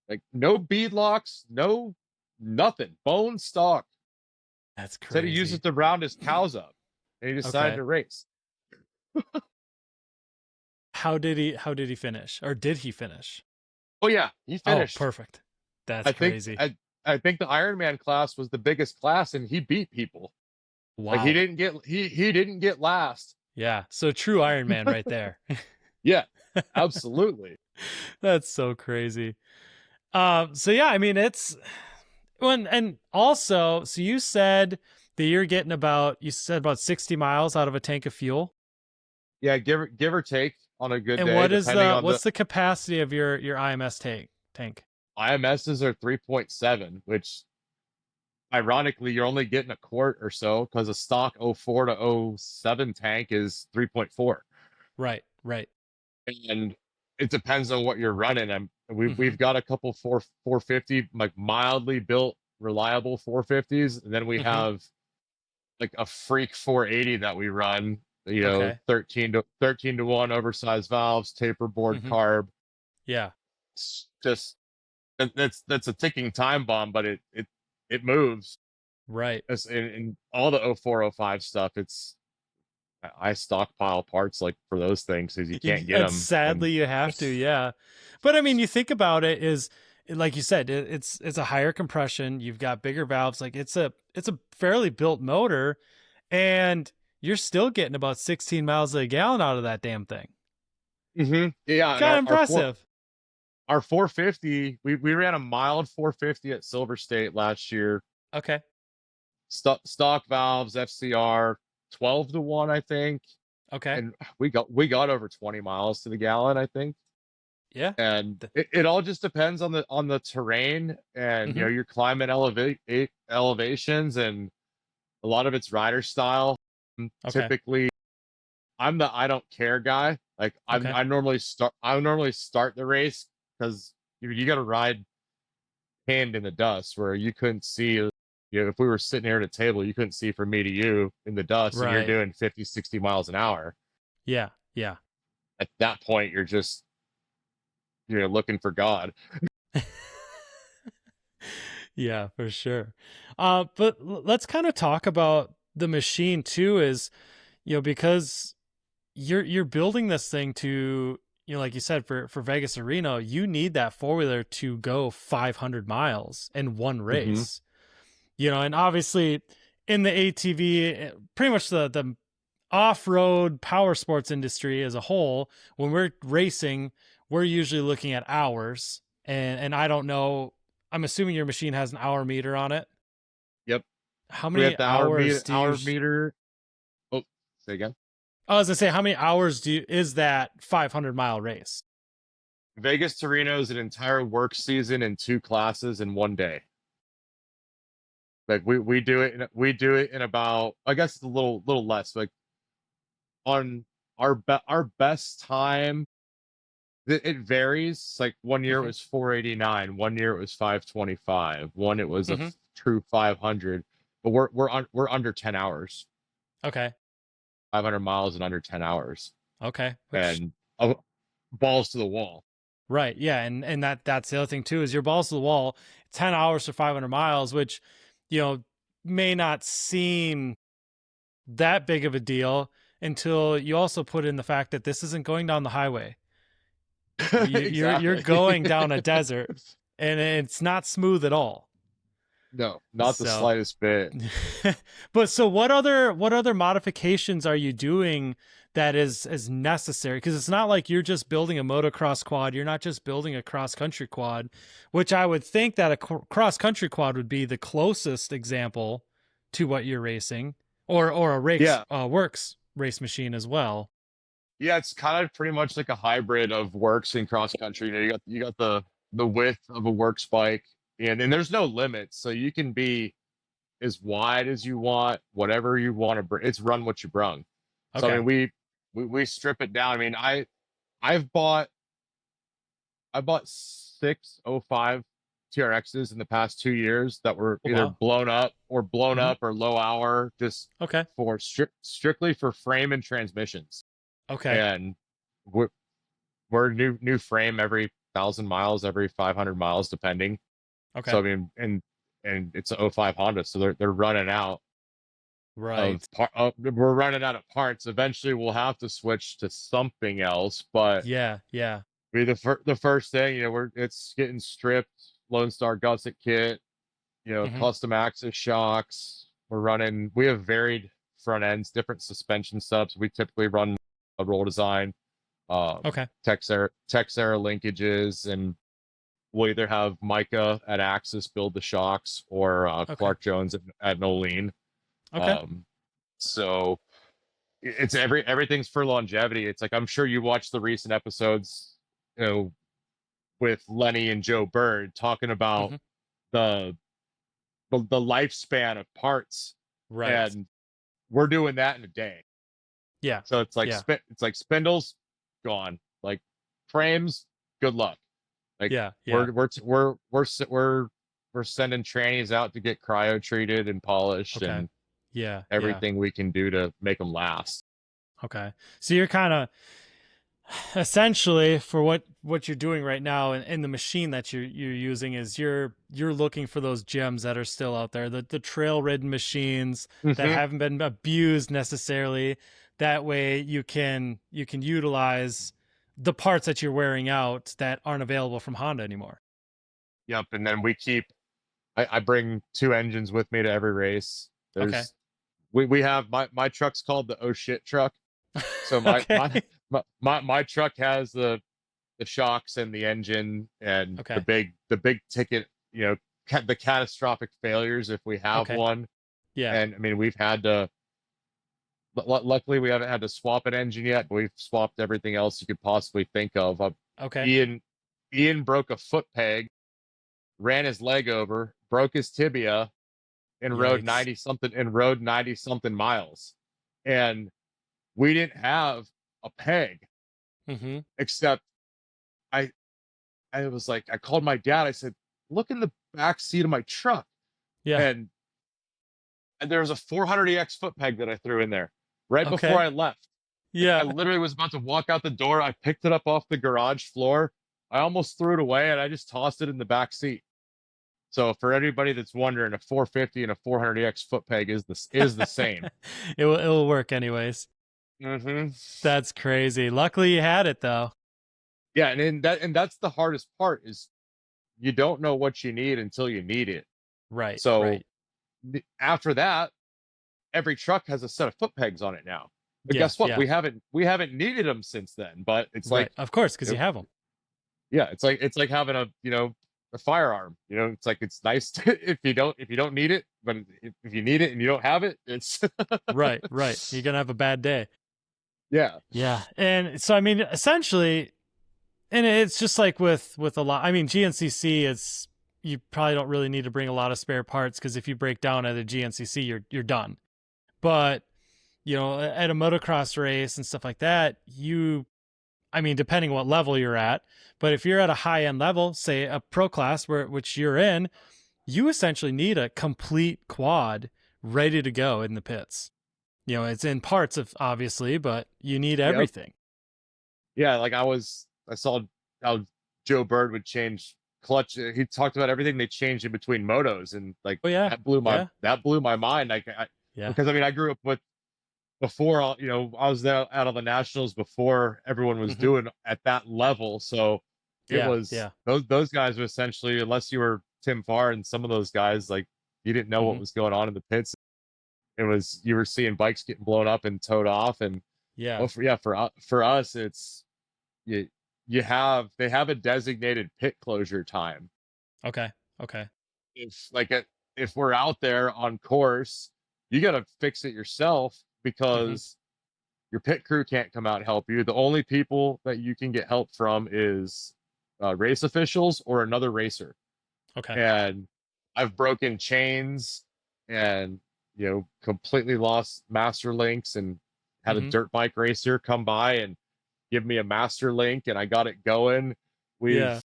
Like no bead locks, no nothing. Bone stock. That's Said he used crazy. it to round his cows up, and he decided Okay. to race. How did he finish? Or did he finish? Oh yeah, he Oh, finished. perfect. That's I think crazy. I think the Ironman class was the biggest class, and he beat people. Like Wow. he didn't get last. Yeah. So true Iron Man right there. Yeah, absolutely. That's so crazy. So yeah, I mean it's when and also so you said that you're getting about 60 miles out of a tank of fuel. Yeah, give or take on a good And day, what is depending the on the what's the capacity of your IMS tank? IMSs are 3.7, which ironically you're only getting a quart or so, because a stock '04 to '07 tank is 3.4. Right, right. And it depends on what you're running. Mm-hmm. We've got a couple 450, like mildly built, reliable 450s, and then we Mm-hmm. have like a freak 480 that we run. Okay. 13 to 1 oversized valves, taper board Mm-hmm. carb. Yeah. It's just that's a ticking time bomb, but it moves. Right. It's in all the '04 '05 stuff. It's I stockpile parts like for those things because you can't get And them. And sadly you have to, yeah. But I mean, you think about it is like you said, it's a higher compression, you've got bigger valves, like it's a fairly built motor and you're still getting about 16 miles a gallon out of that damn thing. yeah, and Kind of impressive. our 450, we ran a mild 450 at Silver State last year. Okay. Stock valves, FCR, 12 to 1, I think. Okay. And we got over 20 miles to the gallon, I think. Yeah. And it all just depends on the terrain, and Mm-hmm. your climate elevations, and a lot of it's rider style. Okay. Typically, I'm the I don't care guy. Like Okay. I normally start the race because you got to ride hand in the dust where you couldn't see. If we were sitting here at a table, you couldn't see from me to you in the dust, and you're Right. doing 50, 60 miles an hour. Yeah. Yeah. At that point, you're looking for God. Yeah, for sure. But let's kind of talk about the machine too, is, because you're building this thing to, like you said, for Vegas or Reno, you need that four-wheeler to go 500 miles in one Mm-hmm. race. And obviously in the ATV, pretty much the off-road power sports industry as a whole, when we're racing, we're usually looking at hours. And I don't know, I'm assuming your machine has an hour meter on it. Yep. How We have many the hours do you hour meter. Oh, say again. I was gonna say, how many hours is that 500-mile race? Vegas to Reno is an entire work season in 2 classes in one day. Like we do it in about, I guess it's a little less. Like on our best time, it varies. Like one year it Mm-hmm. was 489, one year it was 525, one it was a Mm-hmm. true 500. But we're under 10 hours. Okay. 500 miles in under 10 hours, Okay. Which, and balls to the wall. right. Yeah. And that's the other thing too, is your balls to the wall, 10 hours for 500 miles, which, you know, may not seem that big of a deal until you also put in the fact that this isn't going down the highway. You're Exactly. going down a desert, and it's not smooth at all. No, not the So, slightest bit. but so what other modifications are you doing that is necessary? Because it's not like you're just building a motocross quad. You're not just building a cross country quad, which I would think that a cross country quad would be the closest example to what you're racing, or a race Yeah. works race machine as well. Yeah, it's kind of pretty much like a hybrid of works and cross country. You got the width of a works bike, and there's no limits, so you can be as wide as you want, whatever you want to bring. It's run what you brung. So I Okay. mean, we strip it down. I mean, I've bought I bought 605 TRXs in the past 2 years that were Oh, either wow. blown up Hmm. or low hour, just Okay. for strictly for frame and transmissions. Okay. And we're, we're new frame every 1,000 miles, every 500 miles, depending. So Okay. I mean, and it's a '05 Honda, so they're running out Right. we're running out of parts. Eventually, we'll have to switch to something else, but Yeah. Yeah. the first thing, it's getting stripped, Lone Star gusset kit, Hmm. custom axis shocks. We have varied front ends, different suspension subs. We typically run a roll design, Okay. Texera linkages, and we'll either have Micah at Axis build the shocks, or Okay. Clark Jones at Nolene. Okay. Um, so it's everything's for longevity. It's like, I'm sure you watched the recent episodes, you know, with Lenny and Joe Bird talking about Hmm. the the lifespan of parts, Right. and we're doing that in a day. Yeah. So it's like Yeah. it's like spindles gone, like frames, good luck. Like Yeah. Yeah. we're sending trannies out to get cryo treated and polished, Okay. and Yeah. Yeah. everything we can do to make them last. Okay. So you're kind of essentially, for what you're doing right now, in the machine that you're using, is you're looking for those gems that are still out there, the trail ridden machines that Hmm. haven't been abused necessarily. That way you can utilize the parts that you're wearing out that aren't available from Honda anymore. Yep. And then I bring 2 engines with me to every race. Okay. We have my truck's called the oh shit truck. So Okay. my truck has the shocks and the engine and Okay. the big ticket, the catastrophic failures if we have Okay. one. Yeah. And I mean, we've had to, luckily we haven't had to swap an engine yet, but we've swapped everything else you could possibly think of. Okay. Ian Ian broke a foot peg, ran his leg over, broke his tibia, and Yikes. rode 90 something miles. And we didn't have a peg. Mm-hmm. Except I I was like, I called my dad. I said, look in the back seat of my truck. Yeah. And there was a 400EX foot peg that I threw in there right before Okay. I left. I Yeah. literally was about to walk out the door. I picked it up off the garage floor. I almost threw it away and I just tossed it in the back seat. So for anybody that's wondering, a 450 and a 400EX foot peg is the same. It will work anyways. Mm-hmm. That's crazy. Luckily you had it though. Yeah, and that's the hardest part is you don't know what you need until you need it. Right. So Right. after that, every truck has a set of foot pegs on it now. But Yeah. guess what? Yeah. We haven't needed them since then. But it's Right. like, Of course, because you you know, have them. yeah, it's like having a firearm. It's like it's nice if you don't need it, but if you need it and you don't have it, it's Right. Right. You're gonna have a bad day. yeah. Yeah. And so I mean, essentially, and it's just like with a lot. I mean, GNCC, it's you probably don't really need to bring a lot of spare parts because if you break down at a GNCC, you're done. But at a motocross race and stuff like that, I mean, depending what level you're at, but if you're at a high end level, say a pro class which you're in, you essentially need a complete quad ready to go in the pits. It's in parts of obviously, but you need Yep. everything. Yeah, like I saw how Joe Bird would change clutch. He talked about everything they changed in between motos, and like Oh yeah, yeah, that blew my mind. yeah. Because I mean I grew up with before I was there out of the nationals before everyone was Hmm. doing at that level. So it Yeah, was yeah. those guys were essentially, unless you were Tim Farr and some of those guys, like you didn't know what Hmm. was going on in the pits. It was you were seeing bikes getting blown up and towed off, and Yeah. well, for us, it's you they have a designated pit closure time. Okay. Okay. If like if we're out there on course, you got to fix it yourself Hmm. because your pit crew can't come out and help you. The only people that you can get help from is race officials or another racer. Okay. And I've broken chains and completely lost master links and had a Hmm. dirt bike racer come by and give me a master link and I got it going. We've Yeah.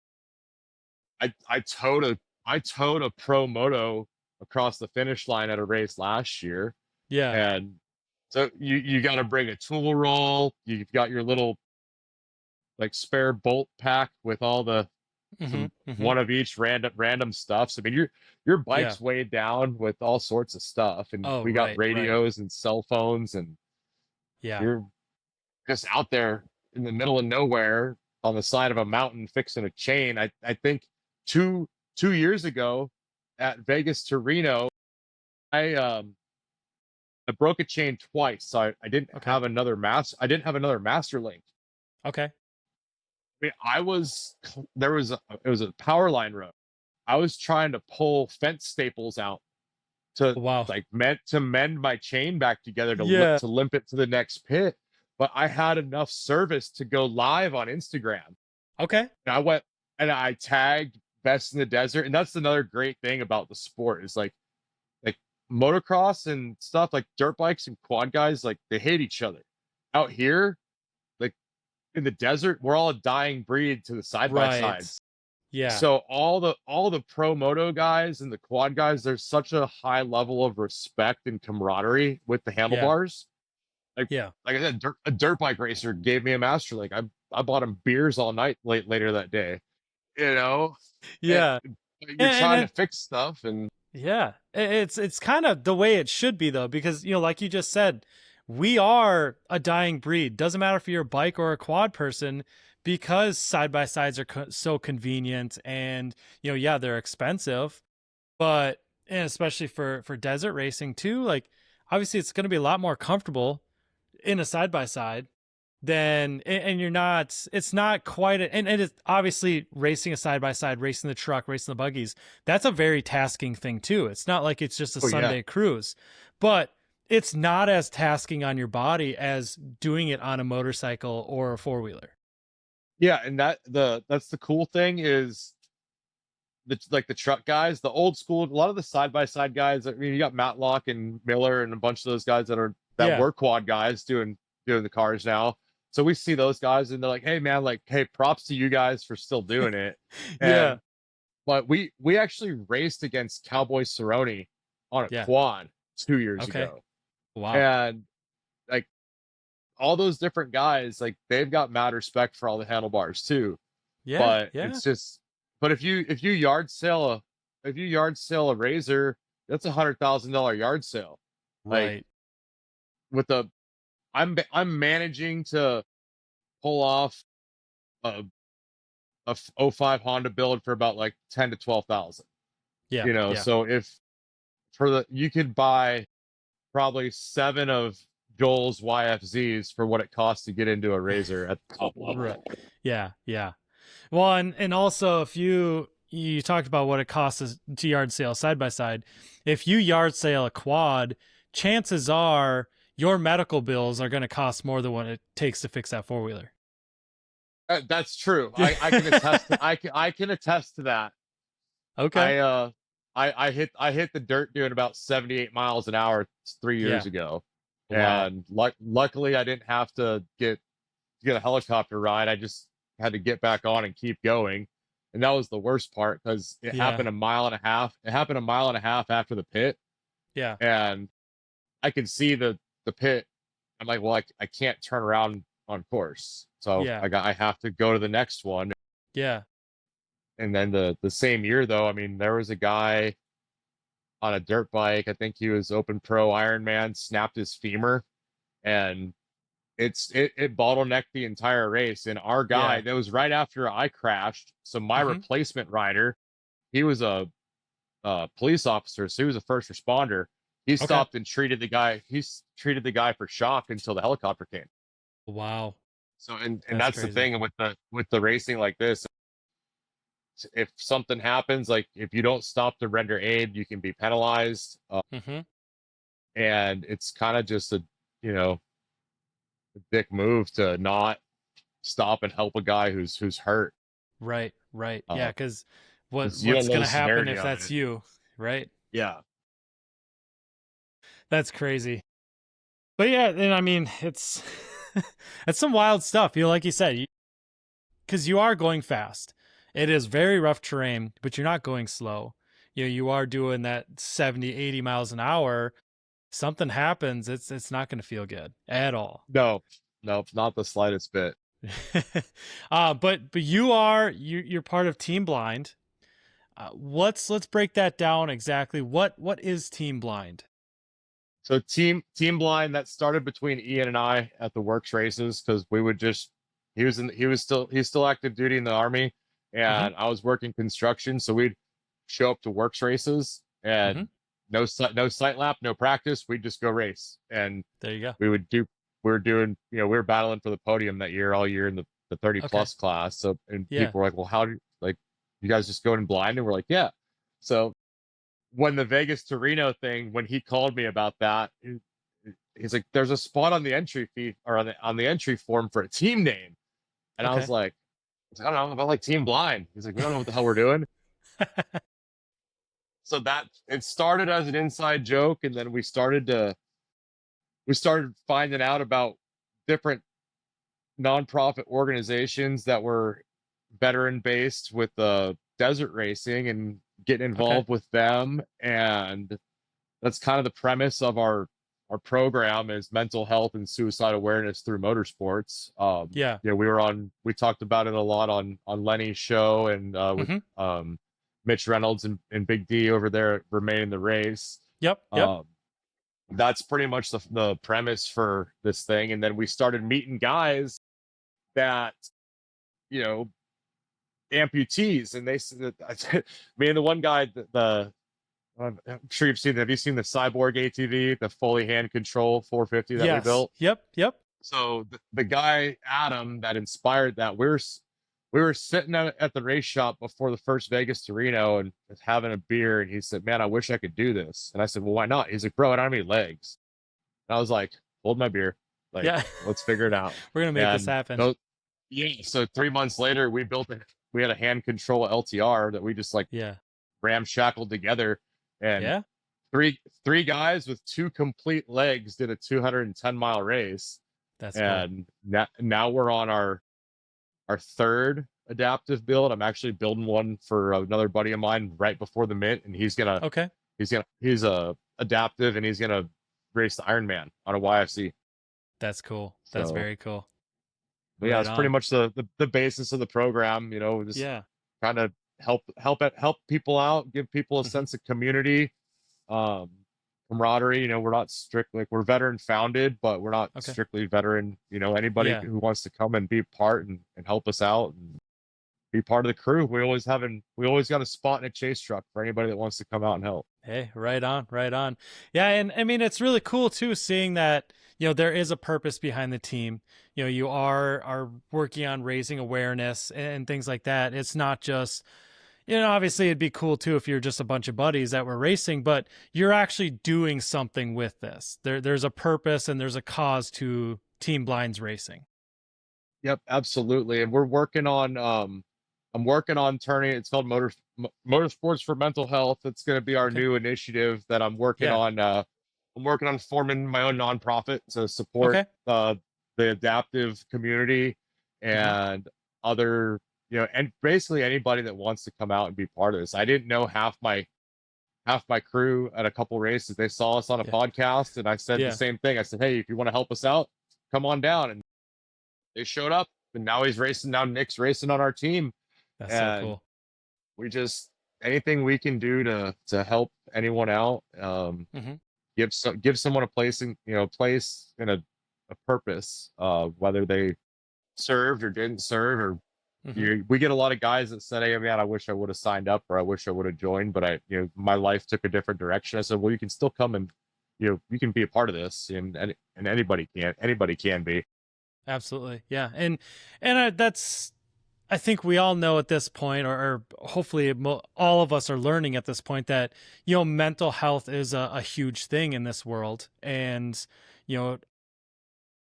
I towed a pro moto across the finish line at a race last year. Yeah. And so you got to bring a tool roll. You've got your little like spare bolt pack with all the Hmm. some Hmm. one of each random stuff. So I mean your Yeah. bike's weighed down with all sorts of stuff, and Oh, we got right. Right. radios and cell phones, and Yeah. you're just out there in the middle of nowhere on the side of a mountain fixing a chain. I think two years ago at Vegas to Reno, I I broke a chain twice, so I didn't Okay. have another I didn't have another master link. Okay. I mean, it was a power line road. I was trying to pull fence staples out to Wow. like meant to mend my chain back together Yeah. to limp it to the next pit, but I had enough service to go live on Instagram. Okay. And I went and I tagged Best in the Desert, and that's another great thing about the sport is like motocross and stuff, like dirt bikes and quad guys, like they hate each other. Out here, like in the desert, we're all a dying breed to the side by Right. sides. Yeah. So all the pro moto guys and the quad guys, there's such a high level of respect and camaraderie with the Yeah. handlebars. Like Yeah. like I said, a dirt bike racer gave me a master link. I bought him beers all night later that day. You know, and Yeah. you're And trying to then fix stuff, and yeah, it's kind of the way it should be though, because like you just said, we are a dying breed. Doesn't matter if you're a bike or a quad person, because side by sides are so convenient, and yeah, they're expensive, but and especially for desert racing too. Like obviously, it's going to be a lot more comfortable in a side by side then and you're not it's not quite and it's obviously racing a side by side, racing the truck, racing the buggies, that's a very tasking thing too. It's not like it's just a oh yeah, Sunday cruise, but it's not as tasking on your body as doing it on a motorcycle or a four-wheeler. yeah, and that's the cool thing is the truck guys, the old school, a lot of the side by side guys. I mean, you got Matlock and Miller and a bunch of those guys that Yeah. were quad guys doing the cars now. So we see those guys and they're like, hey man, like, hey, props to you guys for still doing it. Yeah. And but we actually raced against Cowboy Cerrone on a Yeah. quad 2 years Okay. ago. Wow. And like all those different guys, like they've got mad respect for all the handlebars too. Yeah. But Yeah. it's just, but if you yard sale a razor, that's $100,000 yard sale. Like Right. with the I'm managing to pull off a '05 Honda build for about like 10 to 12,000. Yeah. Yeah. So if for the you could buy probably 7 of Joel's YFZs for what it costs to get into a razor at the top Right. level. Yeah. Yeah. Well, and also if you talked about what it costs to yard sale side by side, if you yard sale a quad, chances are your medical bills are going to cost more than what it takes to fix that four-wheeler. That's true. I can attest to, I can attest to that. Okay. I hit the dirt doing about 78 miles an hour 3 years Yeah. ago. Wow. And luckily I didn't have to get a helicopter ride. I just had to get back on and keep going. And that was the worst part because it Yeah. happened a mile and a half. It happened a mile and a half after the pit. Yeah. And I could see the pit. I'm like, well, I can't turn around on course. So Yeah. I have to go to the next one. Yeah. And then the same year though, I mean, there was a guy on a dirt bike. I think he was Open Pro Ironman, snapped his femur, and it bottlenecked the entire race. And our guy, Yeah. that was right after I crashed. So my Mm-hmm. replacement rider, he was a police officer, so he was a first responder. He Okay. stopped and treated the guy. Treated the guy for shock until the helicopter came. Wow. So and That's that's the crazy. thing with the racing like this. If something happens, like if you don't stop to render aid, you can be penalized. Mm-hmm. And it's kind of just you know a dick move to not stop and help a guy who's hurt. Right. Right. Yeah. Uh, Because 'Cause you don't what's know going the to happen severity if of that's it. you? Right. Yeah. That's crazy. But yeah, and I mean, it's it's some wild stuff. Like you said, because you are going fast. It is very rough terrain, but you're not going slow. You are doing that 70, 80 miles an hour. Something happens, it's not going to feel good at all. No, no, not the slightest bit. But you're part of Team Blind. Let's break that down exactly. What is Team Blind? So team blind that started between Ian and I at the WORCS races because we would just he's still active duty in the army Mm-hmm. and I was working construction, so we'd show up to WORCS races Mm-hmm. and no sight lap, no practice. We'd just go race and There you go. we would do we were doing we were battling for the podium that year all year in the 30 Okay. plus class. So and Yeah. people were like, well, how do like you guys just go in blind? And we're like, yeah. So when the Vegas to Reno thing, when he called me about that, he's like, "There's a spot on the entry fee or on the entry form for a team name," and I was Okay. like, "I don't know about like Team Blind." He's like, "We don't know what the hell we're doing." So that it started as an inside joke, and then we started finding out about different nonprofit organizations that were veteran based with desert racing and getting Okay. involved with them, and that's kind of the premise of our program is mental health and suicide awareness through motorsports. Yeah. We talked about it a lot on Lenny's show and with Mm-hmm. Mitch Reynolds and Big D over there at Remain in the Race. Yep. Yep. Um, that's pretty much the premise for this thing. And then we started meeting guys that, you know, amputees, and they said that me and the one guy, I'm sure you've seen. Have you seen the Cyborg ATV, the fully hand control 450 that we Yes. built? Yep. Yep. So the guy Adam that inspired that, we were sitting at the race shop before the first Vegas to Reno and having a beer, and he said, "Man, I wish I could do this." And I said, "Well, why not?" He's like, "Bro, I don't have any legs." And I was like, "Hold my beer, like Yeah. let's figure it out." We're gonna make this And happen. those, yeah, so 3 months later, we had a hand control LTR that we just like Yeah. ramshackled together, and Yeah. three guys with two complete legs did a 210-mile race. That's cool. And now we're on our third adaptive build. I'm actually building one for another buddy of mine right before the mint, and Okay. he's a adaptive, and he's gonna race the Ironman on a YFC. That's cool. That's So, very cool. but yeah, Right it's pretty on. much the basis of the program. Just Yeah. kind of help people out, give people a Hmm. sense of community, um, camaraderie. We're not strict, like, we're veteran founded, but we're not Okay. strictly veteran. Anybody Yeah. who wants to come and be part and help us out and be part of the crew. We always got a spot in a chase truck for anybody that wants to come out and help. Hey, right on, right on. Yeah, and I mean it's really cool too seeing that, there is a purpose behind the team. You are working on raising awareness and things like that. It's not just, obviously it'd be cool too if you're just a bunch of buddies that were racing, but you're actually doing something with this. There's a purpose and there's a cause to Team Blinds Racing. Yep, absolutely. And we're working on I'm working on turning it's called Motorsports for Mental Health. It's going to be our Okay. new initiative that I'm working Yeah. on. I'm working on forming my own nonprofit to support Okay. the adaptive community Hmm. and other, and basically anybody that wants to come out and be part of this. I didn't know half my crew at a couple races. They saw us on a Yeah. podcast, and I said the Yeah. same thing. I said, "Hey, if you want to help us out, come on down." And they showed up, and now he's racing. Now Nick's racing on our team, That's so and cool. we just anything we can do to help anyone out, Hmm. give someone a place in place and a purpose, whether they served or didn't serve or Hmm. we get a lot of guys that said, "Hey, man, I wish I would have signed up, or I wish I would have joined, but my life took a different direction." I said, "Well, you can still come and you can be a part of this, and anybody can be." Absolutely. Yeah. And that's, I think we all know at this point, or hopefully all of us are learning at this point that, mental health is a huge thing in this world. And, you know,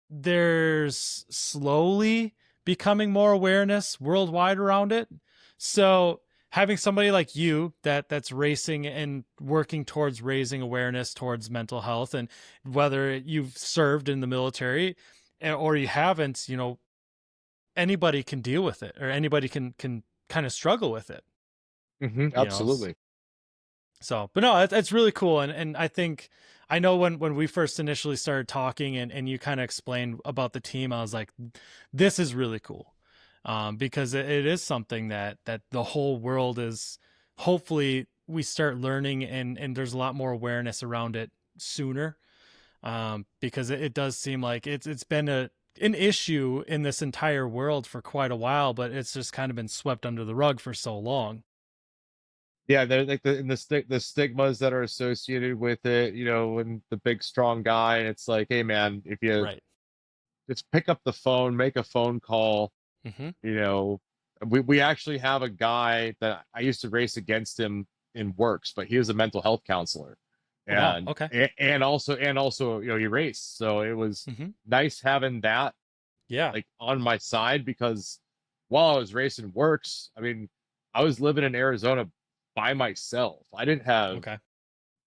there's slowly becoming more awareness worldwide around it. So having somebody like you that's racing and working towards raising awareness towards mental health, and whether you've served in the military or you haven't, anybody can deal with it, or anybody can kind of struggle with it, you know. Absolutely. So, but no, it's really cool. And I think, I know when we first initially started talking and you kind of explained about the team, I was like, this is really cool. Because it is something that the whole world is, hopefully we start learning, and there's a lot more awareness around it sooner. Because it does seem like it's been an issue in this entire world for quite a while, but it's just kind of been swept under the rug for so long. Yeah, they're like the stigmas that are associated with it, and the big strong guy, and it's like, hey man, if you Right. just pick up the phone, make a phone call. Hmm. you know we actually have a guy that I used to race against him in WORCS, but he was a mental health counselor, Oh, wow. and Okay. and also he raced, so it was Hmm. nice having that Yeah. like on my side, because while I was racing WORCS, I mean, I was living in Arizona by myself. I didn't have Okay.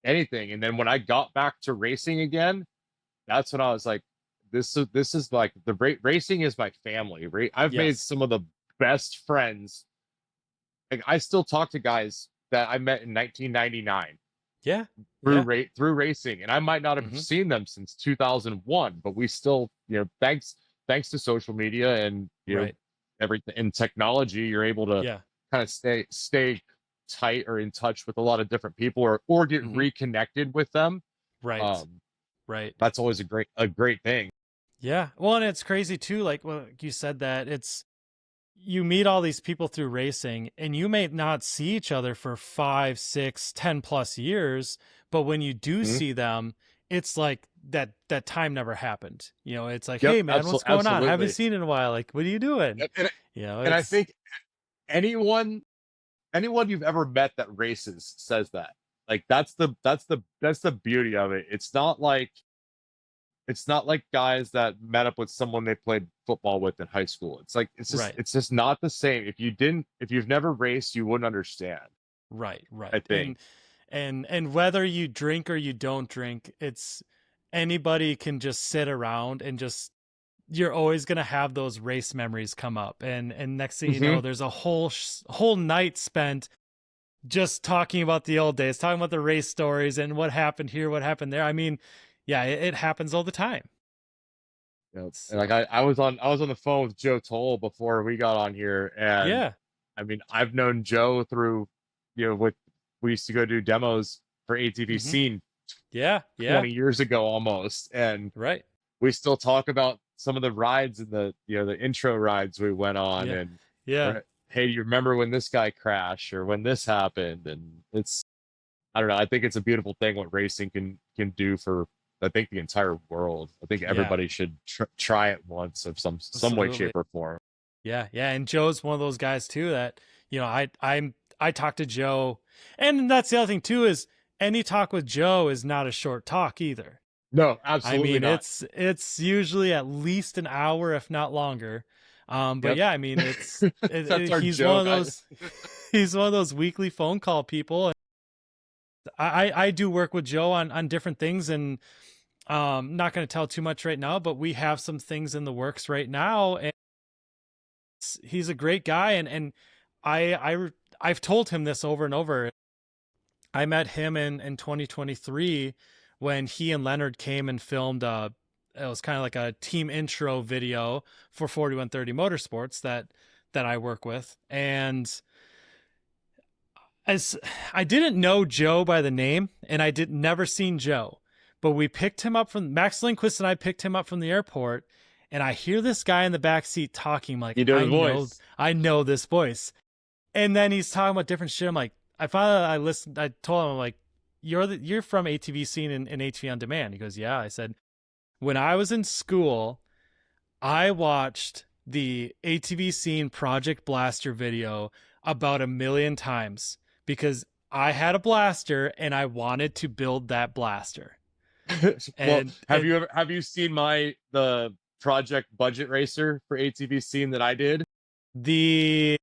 anything, and then when I got back to racing again, that's when I was like, this is like racing is my family. I've made Yes. some of the best friends. Like, I still talk to guys that I met in 1999 Yeah. Yeah. through racing, and I might not have Hmm. seen them since 2001, but we still, thanks to social media and Right. everything and technology, you're able to Yeah. kind of stay tight or in touch with a lot of different people, or get Hmm. reconnected with them. Right. Um, Right. that's always a great thing. Yeah. Well, and it's crazy too. Like, well, you said that you meet all these people through racing, and you may not see each other for 5, 6, 10 plus years, but when you do Mhm. see them, it's like that time never happened. It's like, Yep, hey man, what's going on? I haven't absolutely. seen in a while. Like, what are you doing? Yep, and I It's think anyone you've ever met that races says that. Like, that's the beauty of it. It's not like guys that met up with someone they played football with in high school. It's like it's just right. it's just not the same. If you've never raced, you wouldn't understand, Right, I right. think. And whether you drink or you don't drink, it's anybody can just sit around and just you're always going to have those race memories come up, and next thing you Hmm. know, there's a whole night spent just talking about the old days, talking about the race stories and what happened here, what happened there. I mean, yeah, it happens all the time. Yep. And like So I was on the phone with Joe Toll before we got on here, and yeah. I mean I've known Joe through, with we used to go do demos for ATV Hmm. Scene Yeah, yeah, 20 years ago almost, and right. we still talk about some of the rides and the intro rides we went on, Yeah, and yeah, or, hey, you remember when this guy crashed or when this happened? And it's, I don't know, I think it's a beautiful thing what racing can do for, I think, the entire world. I think yeah, everybody should try it once of some way, absolutely. shape, or form. Yeah, yeah, and Joe's one of those guys too that I talk to Joe, and that's the other thing too is any talk with Joe is not a short talk either. No, I absolutely mean, not. it's usually at least an hour, if not longer. But Yep. yeah, I mean, That's our he's one of joke. those he's one of those weekly phone call people. I do work with Joe on different things, and not going to tell too much right now, but we have some things in the works right now, and he's a great guy, and I've told him this over and over. I met him in 2023 when he and Leonard came and filmed it was kind of like a team intro video for 4130 Motorsports that I work with. And as I didn't know Joe by the name, and I did never seen Joe, but we picked him up from Max Lindquist, and I picked him up from the airport, and I hear this guy in the back seat talking. I'm like, You do his voice. I know this voice. And then he's talking about different shit. I'm like, I listened. I told him, I'm like, you're from ATV Scene and ATV on Demand. He goes, yeah. I said, when I was in school, I watched the ATV Scene Project Blaster video about 1,000,000 times because I had a blaster and I wanted to build that blaster. Well, And and have you seen the project budget racer for ATV Scene that I did? the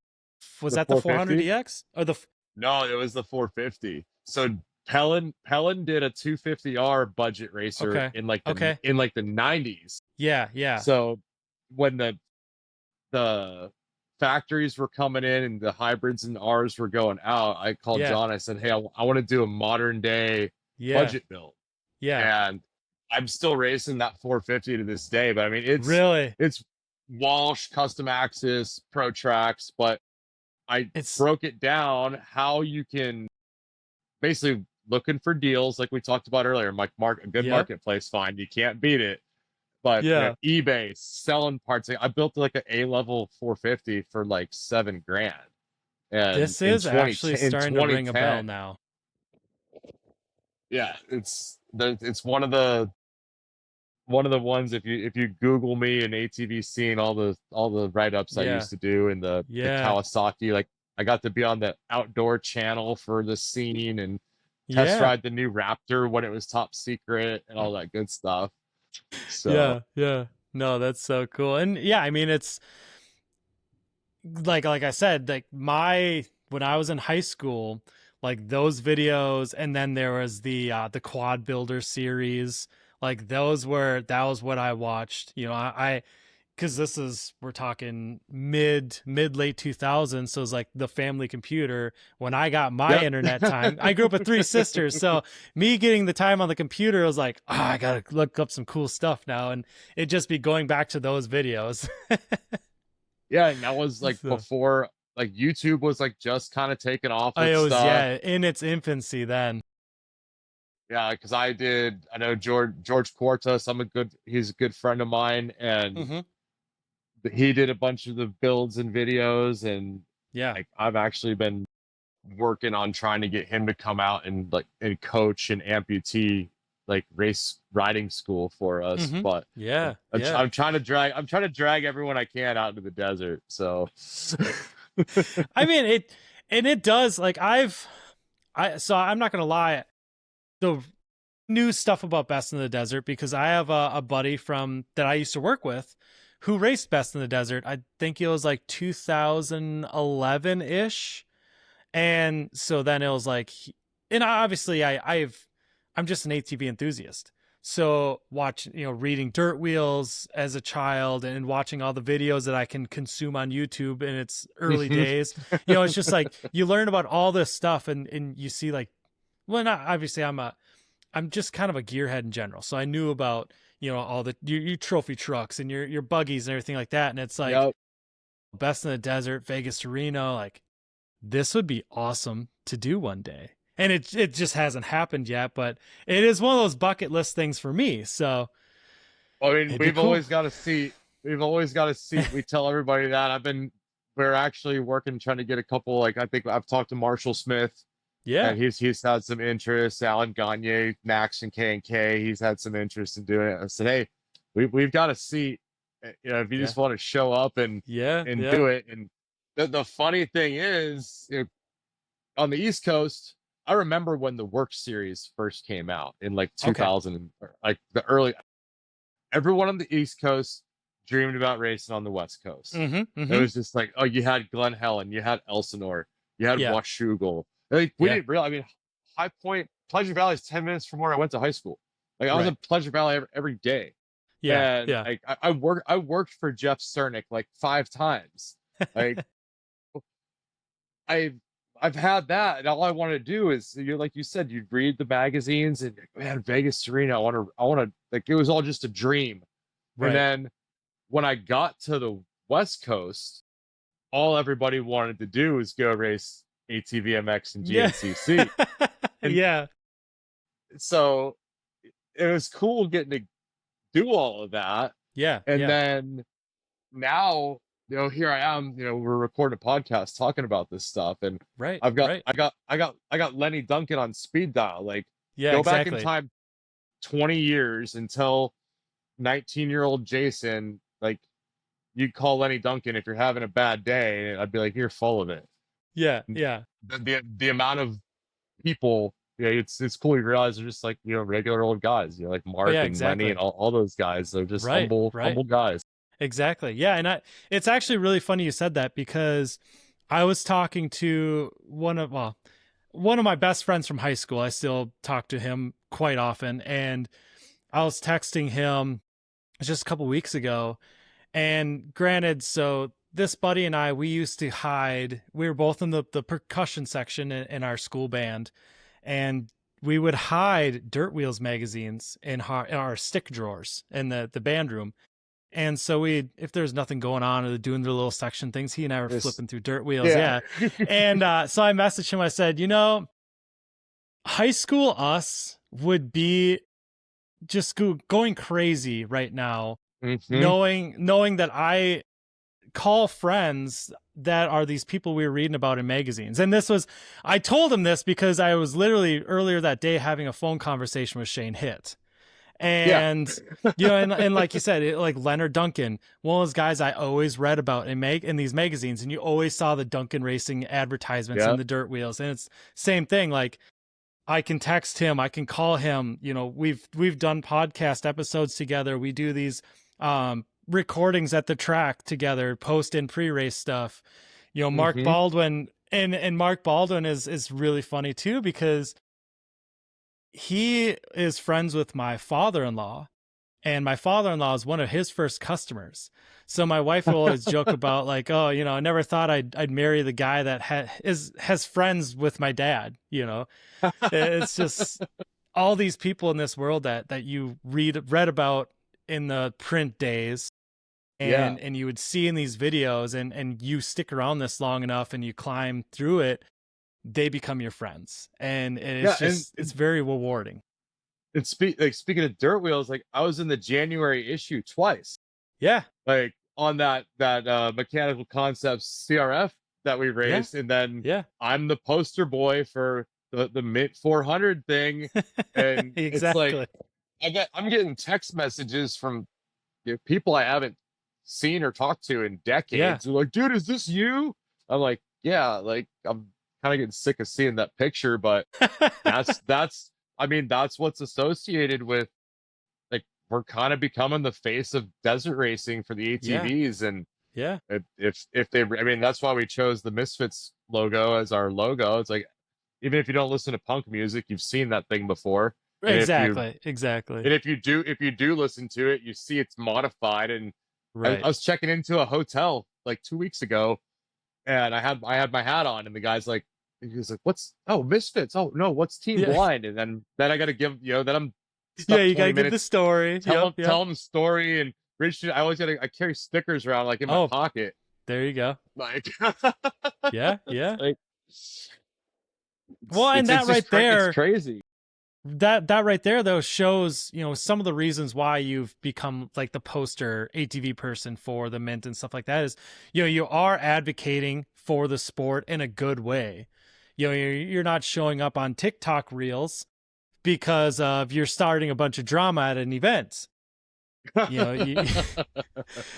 was The that the 450? 400EX or the No, it was the 450. So Pellin did a 250R budget racer okay, in like okay, the 90s. yeah, yeah, So when the factories were coming in and the hybrids and R's were going out, I called yeah, John. I said, "Hey, I want to do a modern day yeah, budget build," yeah. and I'm still racing that 450 to this day. But I mean, Really, it's Walsh custom axis pro tracks, but I it's broke it down how you can basically looking for deals like we talked about earlier. Like a good yep, marketplace find, you can't beat it. But yeah. eBay selling parts. I built like an A-level 450 for like 7 grand, and This is actually in starting to ring a bell 2010, now. yeah, it's one of the ones. If you Google me and ATV Scene, all the write-ups I Yeah, used to do, and the yeah, Kawasaki, like I got to be on the outdoor channel for the scene and test yeah, ride the new Raptor when it was top secret and all that good stuff. So yeah, yeah. No, that's so cool. And yeah, I mean, it's like I said, like when I was in high school, like those videos, and then there was the quad builder series. Like that was what I watched. You know, I because this is we're talking mid late 2000s, so it's like the family computer when I got my yep. internet time. I grew up with three sisters, so me getting the time on the computer was like, oh, I gotta look up some cool stuff now, and it just be going back to those videos. Yeah, and that was like So before like YouTube was like just kind of taking off with it was, stuff. yeah, in its infancy then. Yeah, because I know George Quartas. He's a good friend of mine, and Hmm. he did a bunch of the builds and videos, and Yeah. like I've actually been working on trying to get him to come out and coach an amputee like race riding school for us. Hmm. But Yeah. Yeah. I'm trying to drag everyone I can out into the desert. So I mean it, and it does like so I'm not gonna lie, the new stuff about Best in the Desert, because I have a buddy from that I used to work with who raced Best in the Desert. I think it was like 2011 ish. And so then it was like, and obviously I'm just an ATV enthusiast. So reading Dirt Wheels as a child and watching all the videos that I can consume on YouTube in its early days, it's just like you learn about all this stuff and you see like, well, not obviously I'm just kind of a gearhead in general. So I knew about, all your trophy trucks and your buggies and everything like that. And it's like Yep. best in the desert, Vegas to Reno, like this would be awesome to do one day. And it just hasn't happened yet, but it is one of those bucket list things for me. So I mean, it'd be we've cool. always got a seat. We've always got a seat. We tell everybody that. We're actually working, trying to get a couple, like, I think I've talked to Marshall Smith. Yeah. And he's had some interest. Alan Gagne, Max and K&K, he's had some interest in doing it. I said, hey, we've got a seat. If you just want to show up and do it. And the funny thing is, on the East Coast, I remember when the WORCS series first came out in like 2000, like the early. Everyone on the East Coast dreamed about racing on the West Coast. It was just like, oh, you had Glen Helen, you had Elsinore, you had Washougal. Like we didn't realize. I mean, High Point, Pleasure Valley is 10 minutes from where I went to high school. Like I was in Pleasure Valley every day. And like I worked for Jeff Cernick like 5 times. Like I've had that, and all I want to do is, like you said, you'd read the magazines and man, Vegas to Reno, I want to, like, it was all just a dream. And then when I got to the West Coast, all everybody wanted to do was go race ATVMX and GNCC. And so it was cool getting to do all of that. And then now, here I am, we're recording a podcast talking about this stuff. And I got Lenny Duncan on speed dial. Like, go back in time 20 years until 19-year-old Jason, like, you'd call Lenny Duncan if you're having a bad day, and I'd be like, you're full of it. The amount of people, it's cool. You realize they're just like, regular old guys, like Mark and Lenny and all those guys. They're just humble guys. Exactly. Yeah. And it's actually really funny you said that, because I was talking to one of my best friends from high school. I still talk to him quite often. And I was texting him just a couple weeks ago. And granted, so this buddy and I, we used to hide. We were both in the percussion section in our school band, and we would hide Dirt Wheels magazines in our stick drawers in the band room. And so if there's nothing going on or doing their little section things, he and I were flipping through Dirt Wheels. And so I messaged him. I said, high school us would be just going crazy right now, knowing that I call friends that are these people we were reading about in magazines. And I told him this because I was literally earlier that day having a phone conversation with Shane Hitt. And and like you said, like Leonard Duncan, one of those guys I always read about in these magazines, and you always saw the Duncan Racing advertisements in the Dirt Wheels. And it's same thing. Like, I can text him, I can call him. We've done podcast episodes together. We do these recordings at the track together, post and pre-race stuff. Mark Baldwin, and Mark Baldwin is really funny too, because he is friends with my father-in-law, and my father-in-law is one of his first customers. So my wife will always joke about like, oh, I never thought I'd marry the guy that has friends with my dad. It's just all these people in this world that you read about in the print days, and you would see in these videos, and you stick around this long enough and you climb through it, they become your friends, and it's very rewarding. And speaking of Dirt Wheels, like, I was in the January issue twice. Like on that Mechanical Concepts CRF that we raced, and then I'm the poster boy for the Mint 400 thing, and it's like I'm getting text messages from people I haven't seen or talked to in decades. They're like, dude, is this you? I'm like, yeah, like, I'm kind of getting sick of seeing that picture, but that's what's associated with, like, we're kind of becoming the face of desert racing for the ATVs. And if they, that's why we chose the Misfits logo as our logo. It's like, even if you don't listen to punk music, you've seen that thing before. And if you Exactly. and if you do listen to it, you see it's modified. And I Right. was checking into a hotel like 2 weeks ago, and I had my hat on, and the guy's like, he was like, "What's Misfits? Oh no, what's Team Yeah. Blind?" And then I got to give then I'm Yeah, stuck you got 20 to give the minutes story. tell Yep, him yep. tell him the story. And Rich, I carry stickers around like in my Oh, pocket, there you go. like Yeah, it's yeah. like Well, and it's that just right it's there, crazy. that right there though shows, some of the reasons why you've become like the poster ATV person for the Mint and stuff like that is, you are advocating for the sport in a good way. You're not showing up on TikTok reels because of you're starting a bunch of drama at an event. You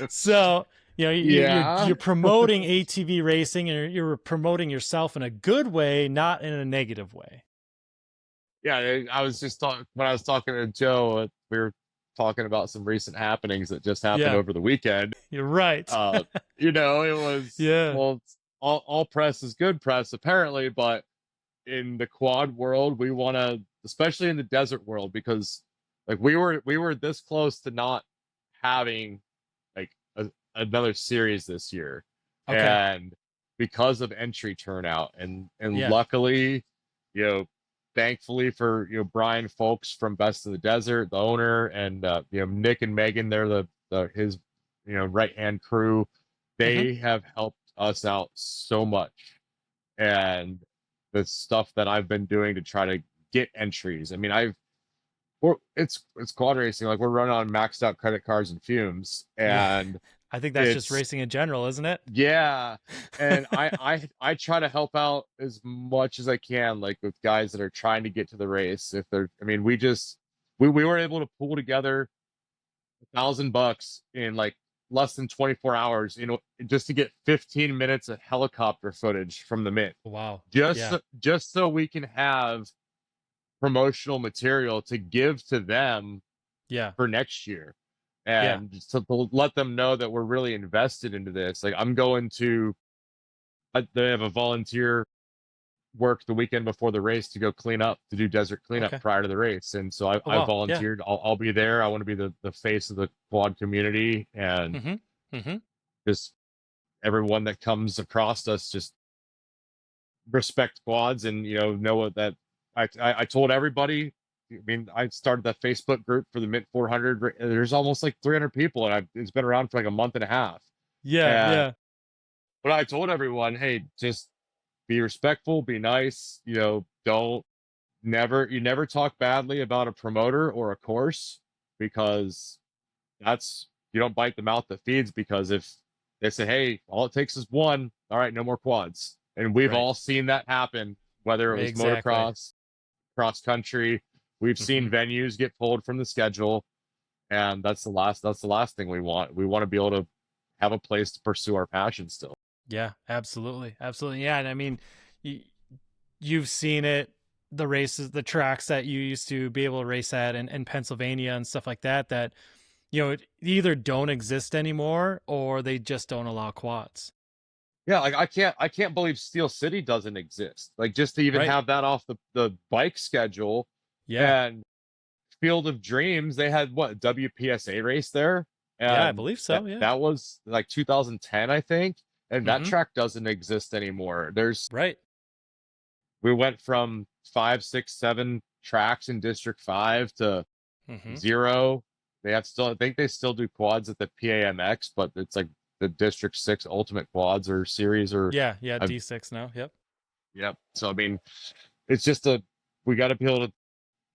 so you're Yeah. promoting ATV racing, and you're promoting yourself in a good way, not in a negative way. Yeah, I was just talking when I was talking to Joe. We were talking about some recent happenings that just happened Yeah, over the weekend. you're right. Uh, it was, Yeah. well, all press is good press apparently, but in the quad world, we want to, especially in the desert world, because like we were this close to not having like another series this year, Okay. and because of entry turnout, and Yeah. luckily, you know thankfully for Brian Folks from Best of the Desert, the owner, and Nick and Megan, they're the his right hand crew. Mm-hmm. They have helped us out so much, and the stuff that I've been doing to try to get entries. I mean, it's quad racing, like we're running on maxed out credit cards and fumes, Yeah. and I think that's just it's racing in general, isn't it? yeah. And I try to help out as much as I can, like with guys that are trying to get to the race. If they're, I mean, we were able to pull together $1,000 in like less than 24 hours, just to get 15 minutes of helicopter footage from the Mint, Wow. just Yeah. just so we can have promotional material to give to them Yeah. for next year, Yeah. and to let them know that we're really invested into this. Like I'm going to, they have a volunteer work the weekend before the race to go clean up, to do desert cleanup Okay. prior to the race, and so I, Oh I wow. Yeah. volunteered. I'll be there. I want to be the face of the quad community, and Mm-hmm. Mm-hmm. just everyone that comes across us, just respect quads, and know what that. I told everybody. I mean, I started that Facebook group for the Mint 400. There's almost like 300 people, and it's been around for like a month and a half. Yeah. And Yeah. but I told everyone, hey, just be respectful, be nice. Don't you never talk badly about a promoter or a course, because you don't bite the mouth that feeds. Because if they say, hey, all it takes is one, all right, no more quads. And we've Right. all seen that happen, whether it was Exactly. motocross, cross country. We've Mm-hmm. seen venues get pulled from the schedule, and that's the last thing we want. We want to be able to have a place to pursue our passion still. Yeah. Absolutely. Absolutely. Yeah. And I mean, you, you've seen it, the races, the tracks that you used to be able to race at in Pennsylvania and stuff like that, that, either don't exist anymore or they just don't allow quads. Yeah, like I can't believe Steel City doesn't exist. Like, just to even Right. have that off the bike schedule. Yeah. And Field of Dreams, they had what, WPSA race there, Yeah. I and believe so. that Yeah. that was like 2010, I think, and that Mm-hmm. track doesn't exist anymore. Right. We went from 5, 6, 7 tracks in District 5 to Mm-hmm. 0. I think they still do quads at the PAMX, but it's like the District 6 Ultimate Quads or series, or Yeah. Yeah. I've D6 now. Yep. yep. So I mean, it's just we got to be able to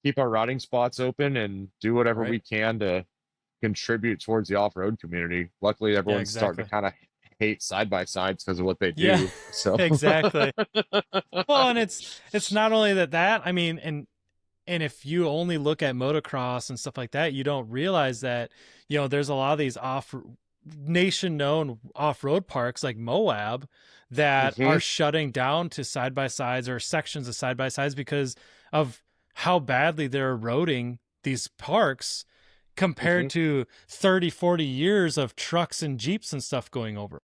keep our riding spots open and do whatever Right. we can to contribute towards the off-road community. Luckily, Yeah. everyone's starting to Exactly. kind of hate side by sides because of what they Yeah. do. So Exactly. Well, and it's not only that I mean, and if you only look at motocross and stuff like that, you don't realize that, there's a lot of these off nation known off-road parks like Moab that are Mhm, shutting down to side by sides or sections of side by sides because of how badly they're eroding these parks compared mhm. to 30, 40 years of trucks and Jeeps and stuff going over.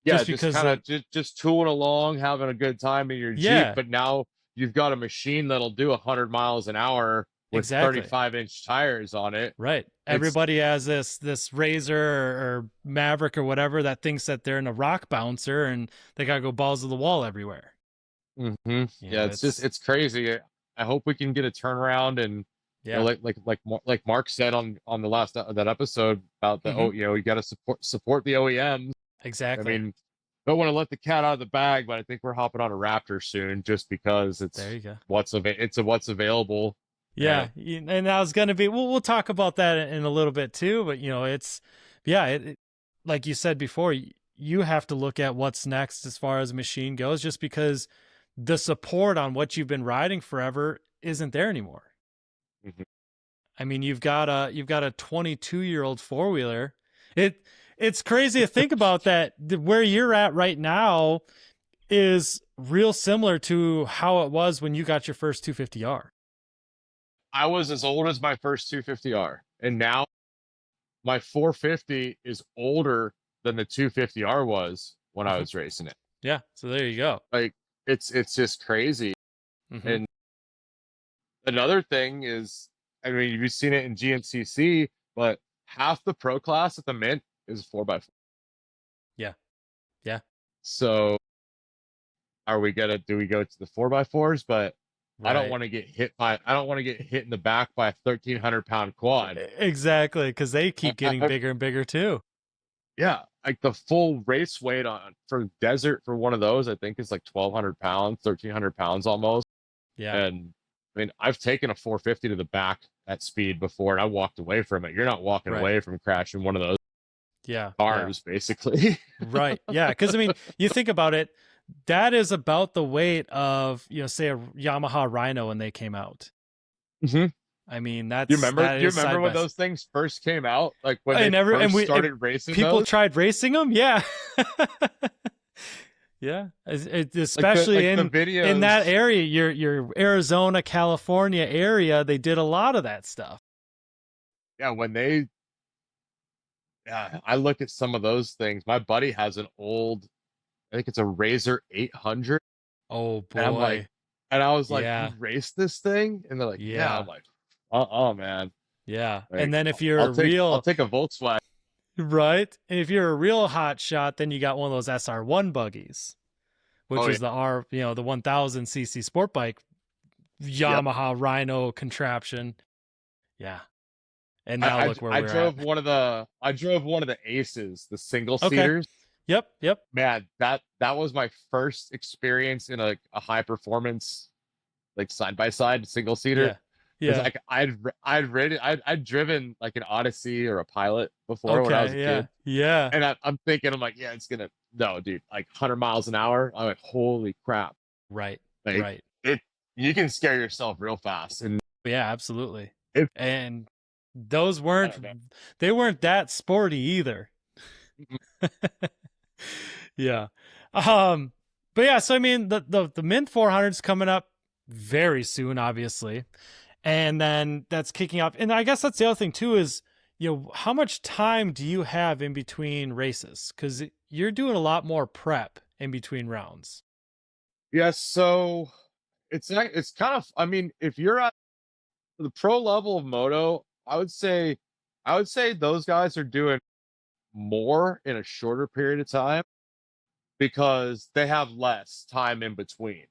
Yeah, Just just because kind of, of just tooling along, having a good time in your Jeep, yeah, but now you've got a machine that'll do 100 miles an hour with Exactly. 35-inch tires on it. Right. It's Everybody has this Razor or Maverick or whatever that thinks that they're in a rock bouncer and they gotta go balls to the wall everywhere. yeah, it's just it's crazy. I hope we can get a turnaround, and yeah. like Mark said on the last that episode about the you got to support the OEMs. Exactly. I mean, don't want to let the cat out of the bag, but I think we're hopping on a Raptor soon, just because there you go. what's available. Yeah, and I was gonna be. We'll talk about that in a little bit too. But it's like you said before, you have to look at what's next as far as machine goes, just because the support on what you've been riding forever isn't there anymore. I mean, you've got a 22-year-old four-wheeler. It's crazy to think about that. Where you're at right now is real similar to how it was when you got your first 250R. I was as old as my first 250R, and now my 450 is older than the 250R was when I was racing it. Yeah, so there you go. Like it's just crazy. And another thing is, I mean, you've seen it in GNCC, but half the pro class at the Mint is 4x4. Yeah. Yeah. So do we go to the 4x4s? But right. I don't want to get hit in the back by a 1,300-pound quad. Exactly, because they keep getting bigger and bigger too. Yeah, like the full race weight for desert for one of those, I think is like 1,200 pounds, 1,300 pounds almost. Yeah. And I mean, I've taken a 450 to the back at speed before, and I walked away from it. You're not walking away from crashing one of those cars, basically. Right. Yeah. Because I mean, you think about it, that is about the weight of, say a Yamaha Rhino when they came out. I mean, that's you remember when those things first came out? Like when they started racing people those? Tried racing them? Yeah. Yeah. Especially in that area, your Arizona, California area, they did a lot of that stuff. Yeah, I look at some of those things. My buddy has an old, I think it's a Razor 800. Oh boy. And I was like, you raced this thing? And they're like, yeah. I'm like, man. Yeah. Like, and then if you're I'll take a Volkswagen. Right. And if you're a real hot shot, then you got one of those SR1 buggies, which is the 1000cc sport bike Yamaha Rhino contraption. Yeah. And now look where we're at. I drove one of the Aces, the single seaters. Yep. Man, that was my first experience in a high performance, like side by side single seater. Yeah. Like I'd driven like an Odyssey or a Pilot before when I was a kid. Yeah. And I'm thinking, I'm like, no, dude, like 100 miles an hour. I'm like, holy crap. Right. Like, right. You can scare yourself real fast. And yeah, absolutely. And those weren't that sporty either. Yeah. But yeah, so I mean the Mint 400's coming up very soon, obviously. And then that's kicking off. And I guess that's the other thing too is, how much time do you have in between races? Because you're doing a lot more prep in between rounds. Yes. So it's kind of, I mean, if you're at the pro level of moto, I would say those guys are doing more in a shorter period of time because they have less time in between.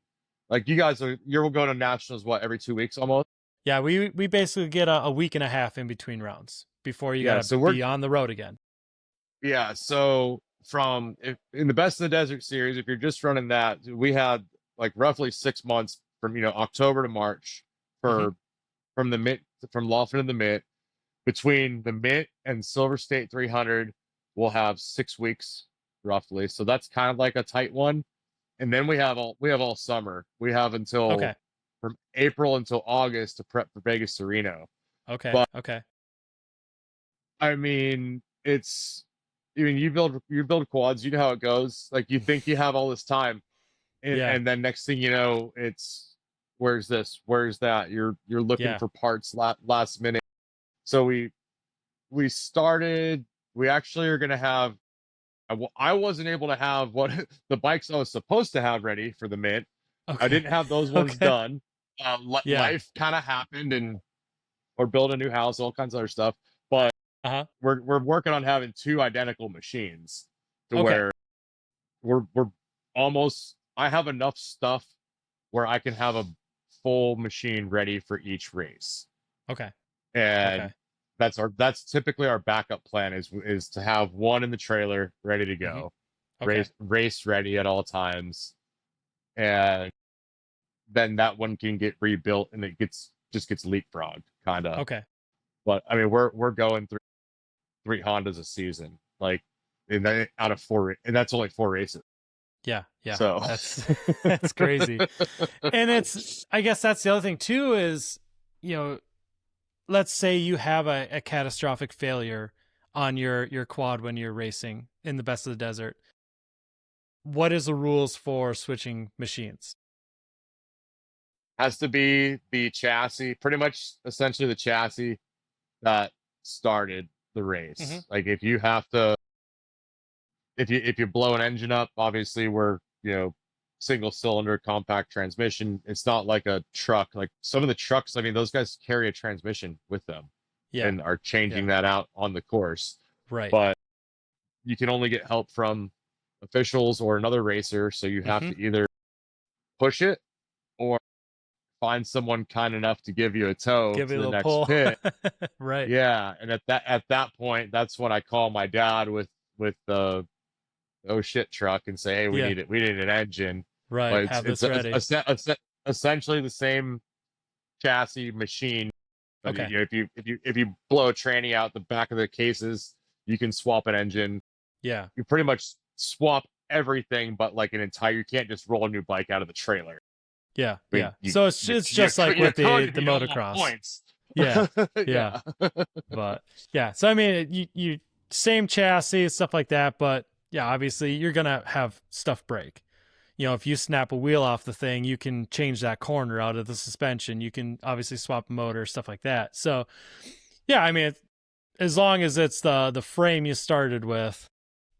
Like you're going to nationals, every 2 weeks almost? Yeah, we basically get a week and a half in between rounds before you got to be on the road again. Yeah, so in the Best in the Desert series, if you're just running that, we had like roughly 6 months from October to March from Lawton to the Mint. Between the Mint and Silver State 300, we'll have 6 weeks roughly. So that's kind of like a tight one. And then we have all summer. We have until from April until August to prep for Vegas to Reno. Okay. I mean, you build quads, you know how it goes. Like you think you have all this time, and then next thing you know, it's where's this, where's that? You're looking for parts last minute. So we actually are gonna have. I wasn't able to have what the bikes I was supposed to have ready for the Mint. I didn't have those ones done. Life kind of happened, and or build a new house, all kinds of other stuff. But Uh-huh. we're working on having two identical machines to Okay. where we're almost. I have enough stuff where I can have a full machine ready for each race, Okay. Okay. and that's typically our backup plan is to have one in the trailer ready to Hmm. go, Okay. race ready at all times, and then that one can get rebuilt and it gets leapfrogged kind of. Okay. But I mean, we're going through three Hondas a season, like, and then out of four, and that's only four races. Yeah. Yeah. So That's that's crazy. And I guess that's the other thing too is, you know, let's say you have a catastrophic failure on your quad when you're racing in the best of the desert. What is the rules for switching machines? has to be the chassis, pretty much essentially the chassis that started the Mm-hmm. race. Like if you have to, if you blow an engine up, obviously we're single cylinder compact transmission. It's not like a truck. Like some of the trucks, I mean, those guys carry a transmission with them Yeah. and are Yeah. changing that out on the course. Right. But you can only get help from officials or another racer. So you have Mm-hmm. to either push it or find someone kind enough to give you a tow Give it to a the little next pull. pit. Right. Yeah, and at that point, that's when I call my dad with the oh shit truck and say, hey, Yeah. we need an engine. Right. But Have it's this ready. essentially the same chassis machine. But Okay. if you blow a tranny out the back of the cases, you can swap an engine. Yeah. You pretty much swap everything, but like an entire. You can't just roll a new bike out of the trailer. Yeah. I mean, Yeah. So it's just like you're with going the if you don't want motocross. points. Yeah. Yeah. Yeah. But yeah. So I mean, you same chassis, stuff like that, but yeah, obviously you're gonna have stuff break. You know, if you snap a wheel off the thing, you can change that corner out of the suspension. You can obviously swap a motor, stuff like that. So yeah, I mean, as long as it's the frame you started with,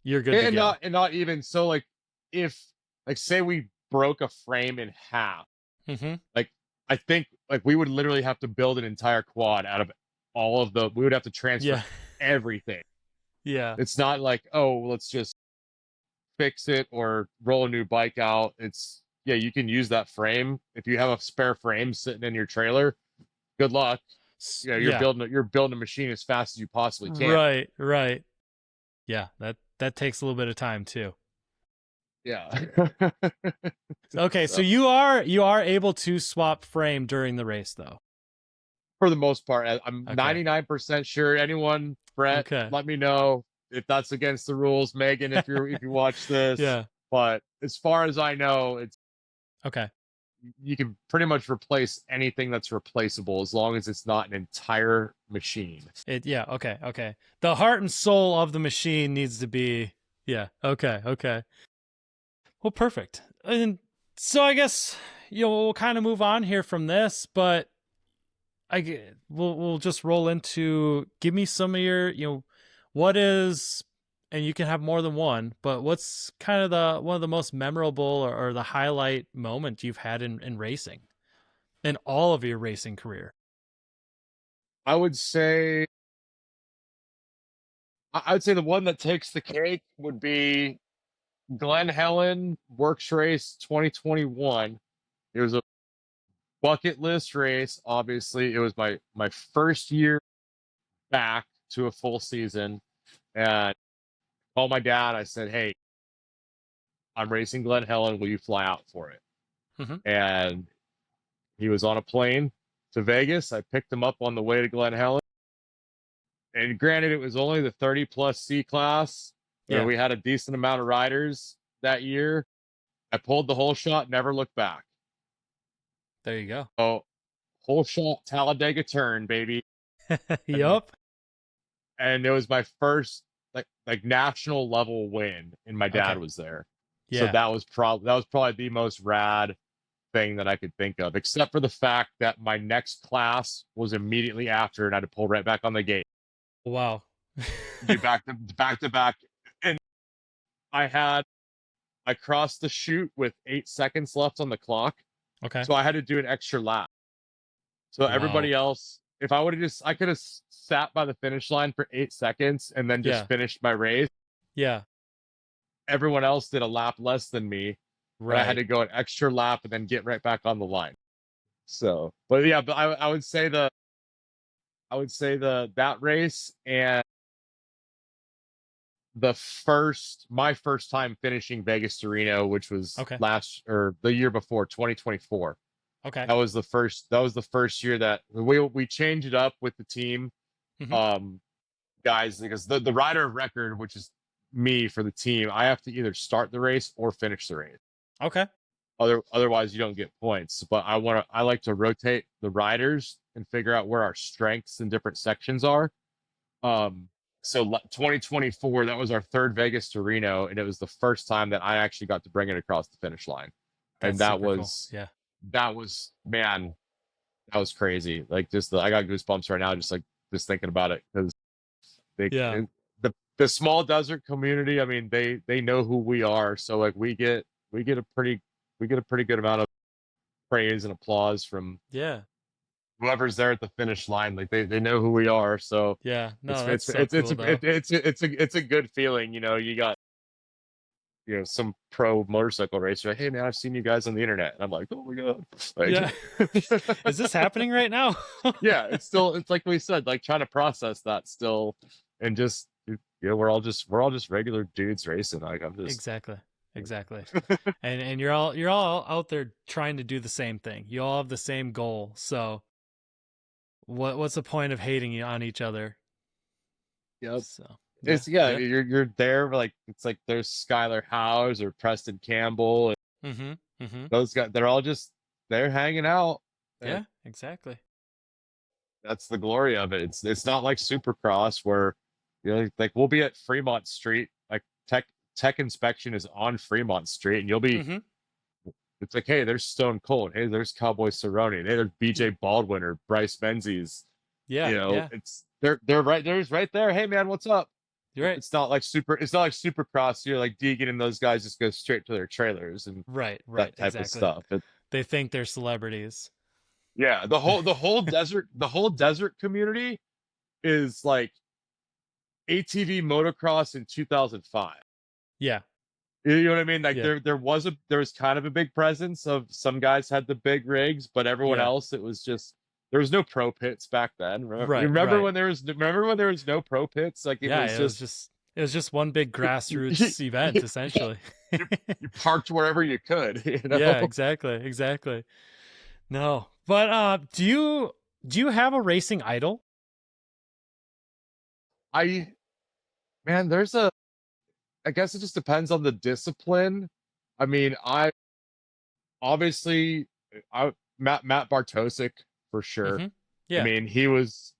you're good to go. And not even so, like, if like say we broke a frame in half, Mm-hmm. like I think like we would literally have to build an entire quad out of all of the we would have to transfer Yeah. everything. Yeah. It's not like, oh, let's just fix it or roll a new bike out. It's yeah, you can use that frame. If you have a spare frame sitting in your trailer, good luck. Yeah, Yeah. you're building a machine as fast as you possibly can. Right. Right. Yeah. That takes a little bit of time too. Yeah. Okay, so So you are able to swap frame during the race though. for the most part, I'm Okay. 99% sure. Anyone, Brett, Okay. let me know if that's against the rules. Megan, if you watch this, Yeah. but as far as I know, it's Okay. you can pretty much replace anything that's replaceable as long as it's not an entire machine. Yeah, okay, okay. The heart and soul of the machine needs to be yeah, okay, okay. Well, perfect. And so I guess we'll kind of move on here from this, but we'll just roll into give me some of your, what is and you can have more than one, but what's kind of the one of the most memorable or the highlight moment you've had in racing in all of your racing career? I would say I would say the one that takes the cake would be Glen Helen WORCS race 2021. It was a bucket list race. Obviously, it was my first year back to a full season, and called my dad. I said, "Hey, I'm racing Glen Helen. Will you fly out for it?" Mm-hmm. And he was on a plane to Vegas. I picked him up on the way to Glen Helen. And granted, it was only the 30 plus C class, where Yeah, we had a decent amount of riders that year. I pulled the whole shot, never looked back. there you go. Oh, whole shot Talladega turn, baby. And Yup. and it was my first like national level win, and my dad Okay. was there. So Yeah. that was probably the most rad thing that I could think of, except for the fact that my next class was immediately after, and I had to pull right back on the gate, Wow. do back to back, and I crossed the chute with 8 seconds left on the clock, Okay. so I had to do an extra lap. So Wow. everybody else if I would have just, I could have sat by the finish line for 8 seconds and then Yeah. just finished my race. Yeah. Everyone else did a lap less than me, but I had Right. to go an extra lap and then get right back on the line. So, but yeah, but I would say that race and my first time finishing Vegas to Reno, which was Okay. the year before, 2024. Okay. That was the first year that we changed it up with the team, Hmm. um, guys, because the rider of record, which is me for the team, I have to either start the race or finish the race. Okay. Otherwise, you don't get points. But I like to rotate the riders and figure out where our strengths in different sections are. So 2024, that was our third Vegas to Reno, and it was the first time that I actually got to bring it across the finish line. And That's super cool. Yeah. man, that was crazy. Like I got goosebumps right now, just thinking about it, because Yeah. the small desert community. I mean, they know who we are, so like we get a pretty good amount of praise and applause from Yeah. whoever's there at the finish line. Like they know who we are, so Yeah. it's No, that's it's so it's it's cool though. it's a good feeling. You got some pro motorcycle racer, like, hey man, I've seen you guys on the internet, and I'm like, oh my god, Yeah. like Is this happening right now? yeah, it's like we said, like trying to process that still, and just we're all just regular dudes racing. Like I'm just Exactly. Exactly. And you're all out there trying to do the same thing. You all have the same goal. So what's the point of hating on each other? yep. So yeah. It's yeah, Yeah. you're there, like it's like there's Skylar Howes or Preston Campbell, and Mm-hmm. Mm-hmm. those guys, they're hanging out. And Yeah, exactly. that's the glory of it. It's not like Supercross where like we'll be at Fremont Street, like tech inspection is on Fremont Street, and you'll be Mm-hmm. it's like, hey, there's Stone Cold, hey, there's Cowboy Cerrone, hey, there's BJ Baldwin or Bryce Menzies. Yeah, yeah. It's they're right there. Hey man, what's up? You're right. It's not like Supercross. You're like Deegan and those guys just go straight to their trailers and Right, that right, type of exactly. stuff. They think they're celebrities. Yeah, the whole desert community is like ATV motocross in 2005. Yeah. You know what I mean? Like Yeah. there was kind of a big presence of some guys had the big rigs, but everyone Yeah. else, it was just there was no pro pits back then. Right, Remember right. when there was no pro pits? Like it Yeah, was it was just just one big grassroots event essentially. you parked wherever you could, Yeah, exactly, exactly. No. But do you have a racing idol? I man, I guess it just depends on the discipline. I mean, obviously Matt Bartosik for sure. Mm-hmm. I Yeah. mean,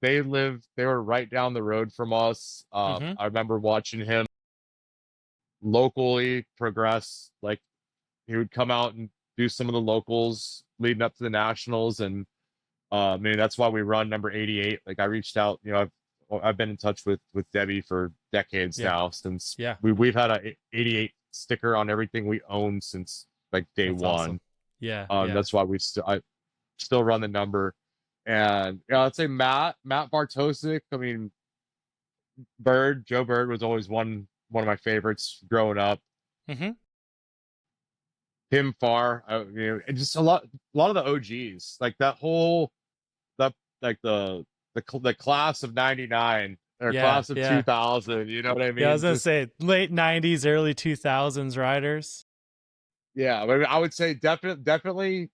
they were right down the road from us. Mm-hmm. I remember watching him locally progress. Like he would come out and do some of the locals leading up to the nationals, and I mean that's why we run number 88. Like I reached out, I've been in touch with Debbie for decades Yeah. now, since Yeah. we've had a 88 sticker on everything we own since like day That's awesome. one. Yeah, yeah. That's why I still run the number. And I'd say Matt Bartosik. I mean, Joe Bird was always one of my favorites growing up. Mm-hmm. Him far, and just a lot of the OGs, like that like the class of '99 or Yeah, class of yeah. 2000. You know what I Yeah, I was mean? gonna Just say late '90s, early 2000s riders. yeah, I would say definitely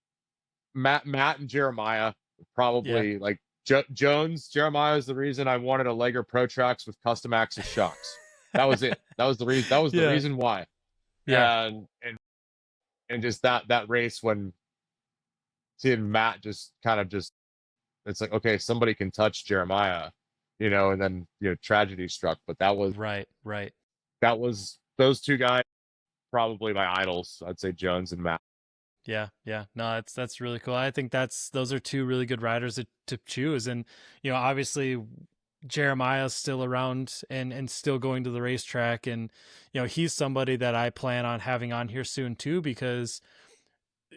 Matt and Jeremiah, Yeah. probably like Jeremiah is the reason I wanted a Legger Pro Tracks with custom axis shocks. That was it. That was the reason. That was the Yeah. reason why. Yeah. And just that race when seeing Matt just kind of just it's like, okay, somebody can touch Jeremiah, and then tragedy struck. But Right, right. that was those two guys probably my idols. I'd say Jones and Matt. Yeah, yeah. No, that's really cool. I think those are two really good riders to choose. And obviously Jeremiah's still around and still going to the racetrack, and he's somebody that I plan on having on here soon too, because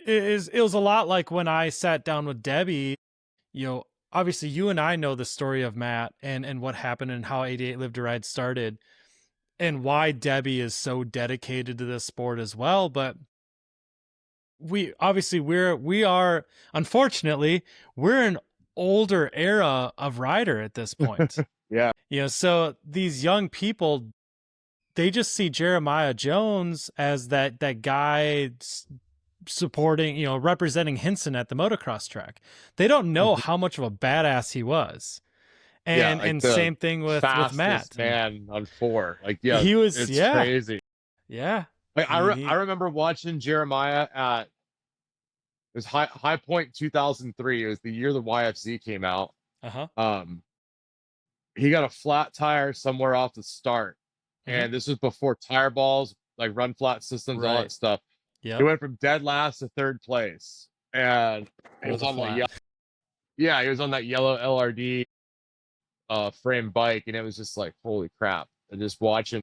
it was a lot like when I sat down with Debbie. obviously you and I know the story of Matt and what happened and how 88 Live to Ride started and why Debbie is so dedicated to this sport as well. But we are unfortunately we're an older era of rider at this point. Yeah. So these young people, they just see Jeremiah Jones as that guy supporting, representing Hinson at the motocross track. They don't know how much of a badass he was. Yeah, And like and the same thing with fastest Matt. And man on four. Like, yeah, he was, it's yeah, crazy. yeah. Like, I He remember watching Jeremiah at it was High Point 2003. It was the year the YFZ came out. uh-huh. Um, he got a flat tire somewhere off the start, Mm-hmm. and this was before tire balls, like run flat systems, all that Right. stuff. He Yep. went from dead last to third place, and he With was a on that flat. yeah, he was on that yellow LRD frame bike, and it was just like, holy crap! And just watching,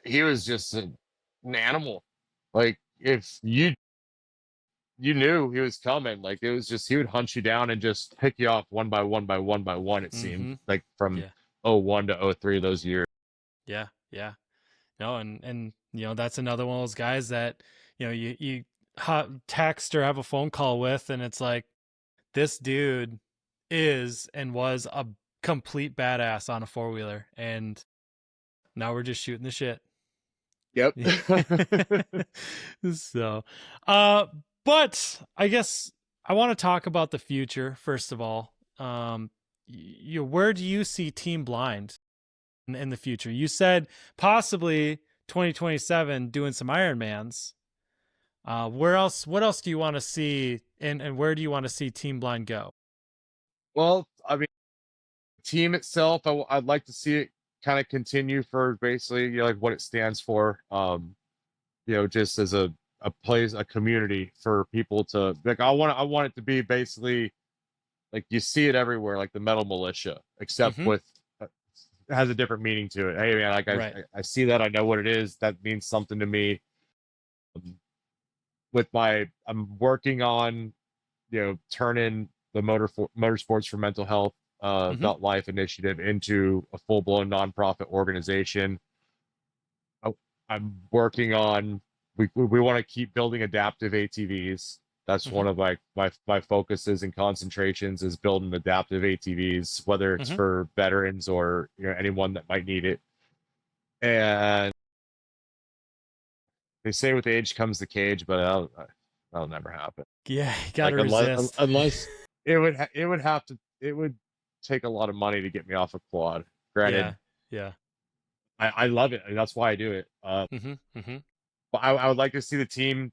he was just an animal. Like, if you knew he was coming, like it was just he would hunt you down and just pick you off one by one by one by one. It seemed Mm-hmm. like from Yeah. 01 to 03 those years. Yeah. Yeah. No, and that's another one of those guys that you text or have a phone call with, and it's like, this dude is and was a complete badass on a four-wheeler, and now we're just shooting the shit. Yep. So, uh, but I guess I want to talk about the future first of all. Where do you see Team Blind in the future? You said possibly 2027 doing some Ironmans. Where else? What else do you want to see, and where do you want to see Team Blind go? Well, I mean, team itself, I'd like to see it kind of continue for basically, like what it stands for. Just as a place, a community for people to like. I want it to be basically like you see it everywhere, like the metal militia, except Mm-hmm. with it has a different meaning to it. Hey man, like Right. I see that, I know what it is. That means something to me. I'm working on turning the motorsports for mental health Mm-hmm. Belt Life initiative into a full-blown nonprofit organization. I'm working on we want to keep building adaptive ATVs. That's Mm-hmm. one of my focuses and concentrations is building adaptive ATVs, whether it's Mm-hmm. for veterans or anyone that might need it. And they say with age comes the cage, but that'll never happen. Yeah, you Like gotta unless resist. unless it would take a lot of money to get me off a quad. Yeah. Granted, Yeah. I love it. And that's why I do it. Mm-hmm. Mm-hmm. But I would like to see the team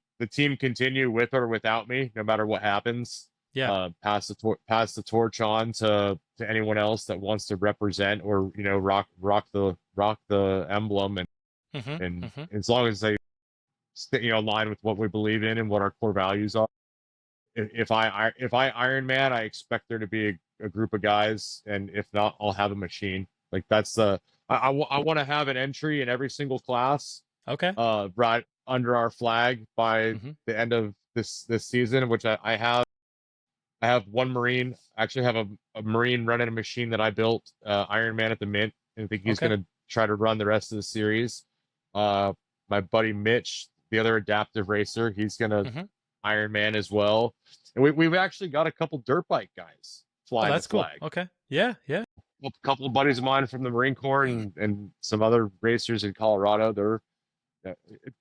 continue with or without me, no matter what happens. Yeah. Pass the torch on to anyone else that wants to represent or rock the emblem, and Mm-hmm. and Mm-hmm. as long as they stay align with what we believe in and what our core values are. If I Iron Man, I expect there to be a group of guys, and if not, I'll have a machine. Like that's the I want to have an entry in every single class, Okay. right under our flag by Mm-hmm. the end of this season, which I have one Marine. I actually have a Marine running a machine that I built, Iron Man at the Mint, and I think he's Okay. gonna try to run the rest of the series. Uh, my buddy Mitch, the other adaptive racer, he's gonna Mm-hmm. Iron Man as well. And we've actually got a couple dirt bike guys Oh, flying the that's cool. flag. Okay. Yeah. Yeah. A couple of buddies of mine from the Marine Corps and some other racers in Colorado.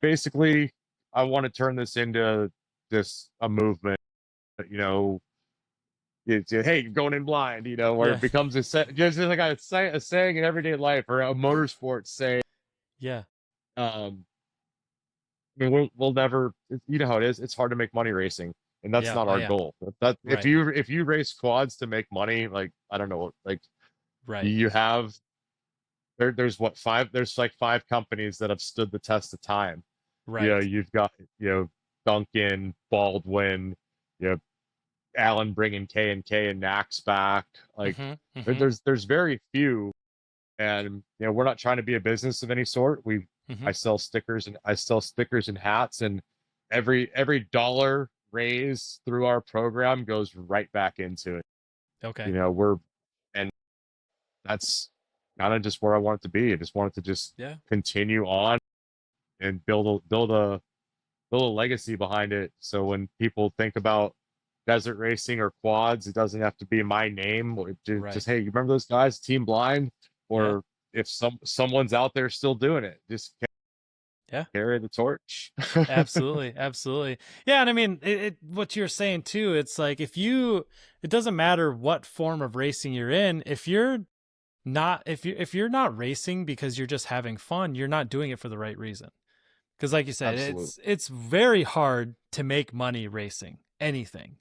Basically, I want to turn this into just a movement. You know, hey, going in blind. Where Yeah. it becomes just like a saying in everyday life, or a motorsports saying. Yeah. Um, I mean, we'll never. You know how it is. It's hard to make money racing, and that's Yeah. not Oh, our yeah. goal. That if Right. you race quads to make money, like I don't know, like Right. you have there's what five there's like five companies that have stood the test of time. Right. You've got Duncan, Baldwin, you know Allen bringing K and Nax back. Like Mm-hmm. Mm-hmm. there's very few, and we're not trying to be a business of any sort. Mm-hmm. I sell stickers and hats, and every dollar raised through our program goes right back into it. Okay. You know, we're and that's kind of just where I want it to be. I just want it to just Yeah. continue on and build a legacy behind it. So when people think about desert racing or quads, it doesn't have to be my name. Or Right. just hey, you remember those guys, Team Blind? Yeah. Or if someone's out there still doing it, just Yeah. carry the torch. Absolutely. Absolutely. Yeah. And I mean, what you're saying too, it's like it doesn't matter what form of racing you're in. If you're not racing because you're just having fun, you're not doing it for the right reason. Because like you said, Absolutely. it's very hard to make money racing anything.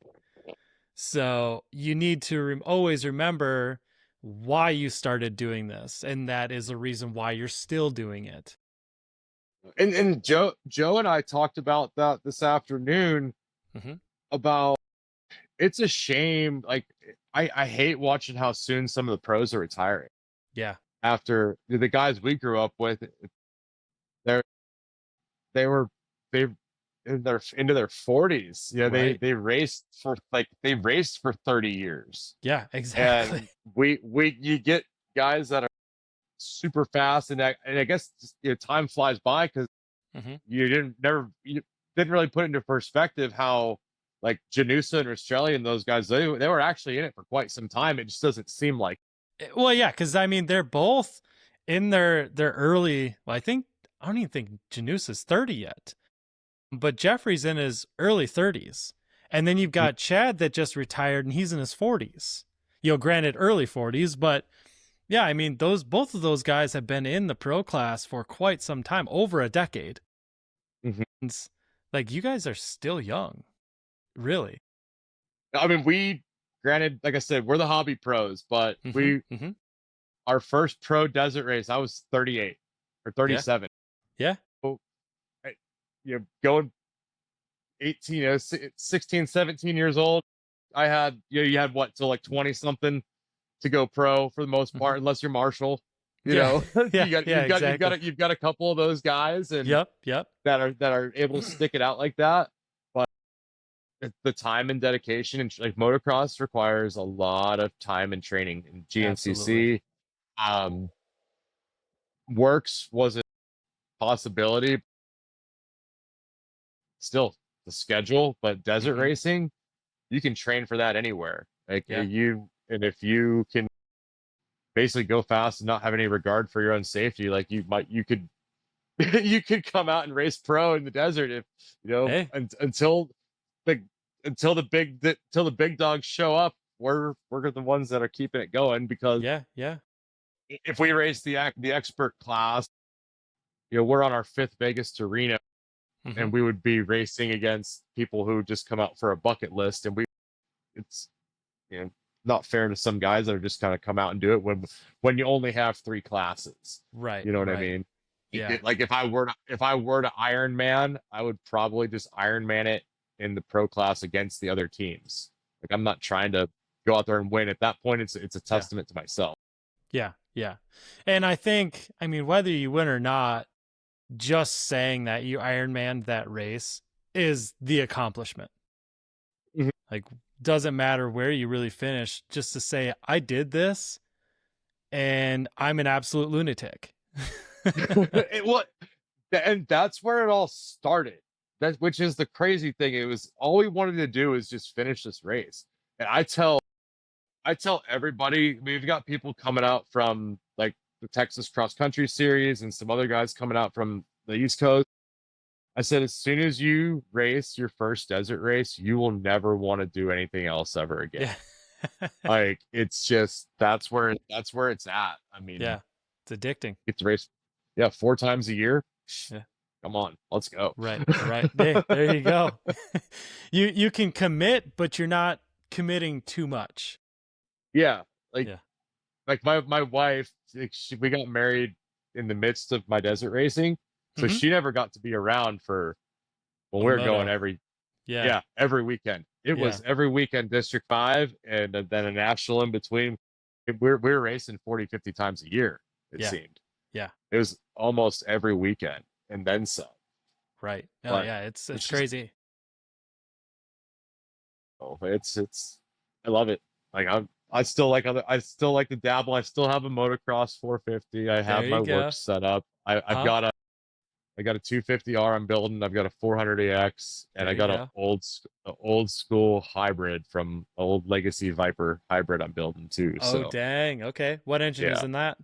So you need to always remember why you started doing this, and that is the reason why you're still doing it. And Joe and I talked about that this afternoon Mm-hmm. about it's a shame. Like I hate watching how soon some of the pros are retiring Yeah. after the guys we grew up with. They're they were they in their into their 40s. You know, Right. they raced for 30 years. Yeah. Exactly. And we you get guys that are super fast, and I guess you know, time flies by because Mm-hmm. you didn't really put into perspective how like Janusa and Australia and those guys they were actually in it for quite some time. It just doesn't seem like. Well, yeah, because I mean they're both in their early. Well, I don't even think Janus is 30 yet, but Jeffrey's in his early 30s, and then you've got Chad that just retired and he's in his 40s. You know, granted early 40s, but yeah, I mean both of those guys have been in the pro class for quite some time, over a decade. Mhm. And like you guys are still young, really. I mean, we granted, like I said, we're the hobby pros, but Mm-hmm. we Mm-hmm. our first pro desert race, I was 38 or Yeah. 37. Yeah. So, you know, going 18, you know, 16, 17 years old. I had, you know, you had what, till like 20 something to go pro for the most Mm-hmm. part, unless you're Marshall, you Yeah. know, Yeah. Yeah. Exactly. you've got a couple of those guys and Yep. Yep. that are able to stick it out like that. But the time and dedication and like motocross requires a lot of time and training and Absolutely. GNCC. Um, Works was a possibility, still the schedule, but desert Mm-hmm. racing, you can train for that anywhere. Like Yeah. and if you can basically go fast and not have any regard for your own safety, like you could, you could come out and race pro in the desert if, you know, Hey. the, until the big dogs show up, we're the ones that are keeping it going because Yeah. Yeah. if we race the expert class, you know, we're on our fifth Vegas to Reno Mm-hmm. and we would be racing against people who just come out for a bucket list and it's, you know, not fair to some guys that are just kind of come out and do it when you only have three classes. Right. You know what I Right. mean? Yeah. Like if I were to Iron Man, I would probably just Iron Man it in the pro class against the other teams. Like I'm not trying to go out there and win. At that point, it's a Yeah. testament to myself. Yeah. Yeah. And I think, I mean, whether you win or not, just saying that you Ironman that race is the accomplishment. Mhm. Like, doesn't matter where you really finish, just to say, I did this and I'm an absolute lunatic. What and that's where it all started. That which is the crazy thing. It was all we wanted to do is just finish this race. And I tell everybody, we've got people coming out from like the Texas Cross Country Series and some other guys coming out from the East Coast. I said, as soon as you race your first desert race, you will never want to do anything else ever again. Yeah. Like it's just that's where it's at. I mean, Yeah. It's addicting. get to race, yeah, 4 times a year. Yeah. Come on, let's go. Right. Right. There you go. You can commit, but you're not committing too much. Yeah, like Yeah. my wife, like, we got married in the midst of my desert racing, so Mm-hmm. she never got to be around for when A we were going moto. Yeah. every weekend. It Yeah. was every weekend District 5 and then a national in between. We were racing 40, 50 times a year, it Yeah. seemed. Yeah. It was almost every weekend and then some. Right. Oh But yeah, it's it's just, crazy. oh, it's I love it. Like I still like to dabble. I still have a motocross 450. I There have you my go. works set up. Huh? I got a 250R I'm building. I've got a 400AX, and There I you got go. a old school hybrid from old Legacy Viper hybrid I'm building too. Oh, So dang. Okay. What engine is yeah, in that?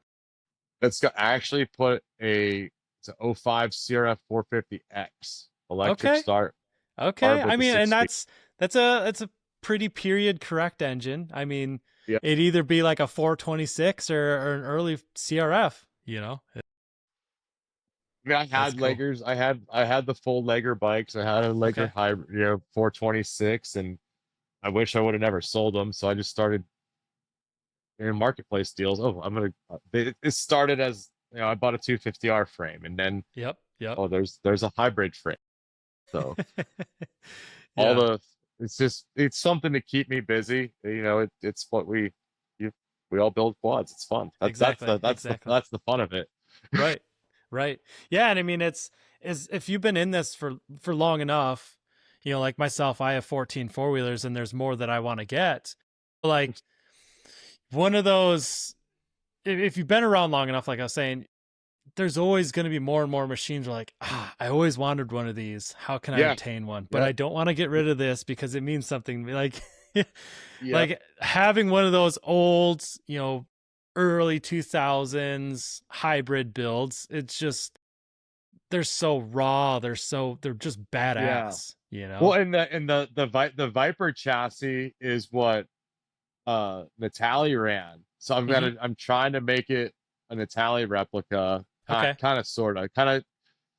I actually put it's an '05 CRF 450X electric Okay. start Okay. carb I with the mean, and 6 speed. that's a pretty period correct engine. I mean, Yeah, it'd either be like a 426 or an early CRF, you know? I mean, I That's had cool. Leggers. I had the full Legger bikes. I had a Legger Okay. hybrid, 426, and I wish I would have never sold them. So I just started in marketplace deals. Oh, it started as, I bought a 250R frame, and then Yep. Yep. oh, there's a hybrid frame. So all Yeah. the it's something to keep me busy. It's what you, we all build quads. It's fun. Exactly. Exactly. That's the fun of it. Right. Right. Yeah, and I mean is if you've been in this for long enough, like myself, I have 14 four-wheelers and there's more that I want to get. Like one of those if you've been around long enough, like I was saying, there's always going to be more and more machines where like, I always wanted one of these. How can I Yeah. obtain one? But Yep. I don't want to get rid of this because it means something to me. Like Yep. like having one of those old, early 2000s hybrid builds, it's just they're so raw, they're just Yeah. badass, Well, the Viper chassis is what Natalie ran. So Hmm. I'm trying to make it a Natalie replica, Okay. kind of sorta, kind of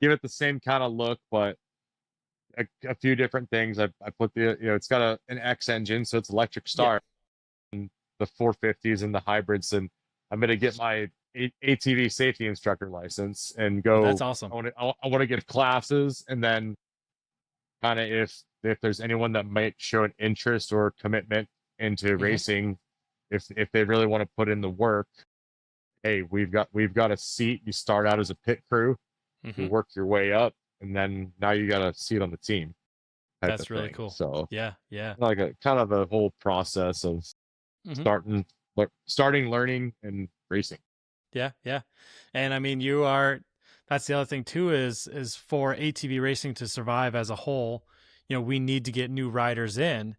give it the same kind of look, but a few different things. I put it's got an X engine, so it's electric Yeah. start, and the 450s and the hybrids, and I'm gonna get my ATV safety instructor license and Oh, that's go. awesome. I want to get classes, and then kind of if there's anyone that might show an interest or commitment into Hmm. racing, if they really want to put in the work, hey, we've got a seat. You start out as a pit crew, you Hmm. work your way up, and then now you got a seat on the team, type of That's really thing. cool. So Yeah. Yeah. like a kind of the whole process of Hmm. starting learning and racing. Yeah, yeah. And I mean, that's the other thing too is for ATV racing to survive as a whole, we need to get new riders in.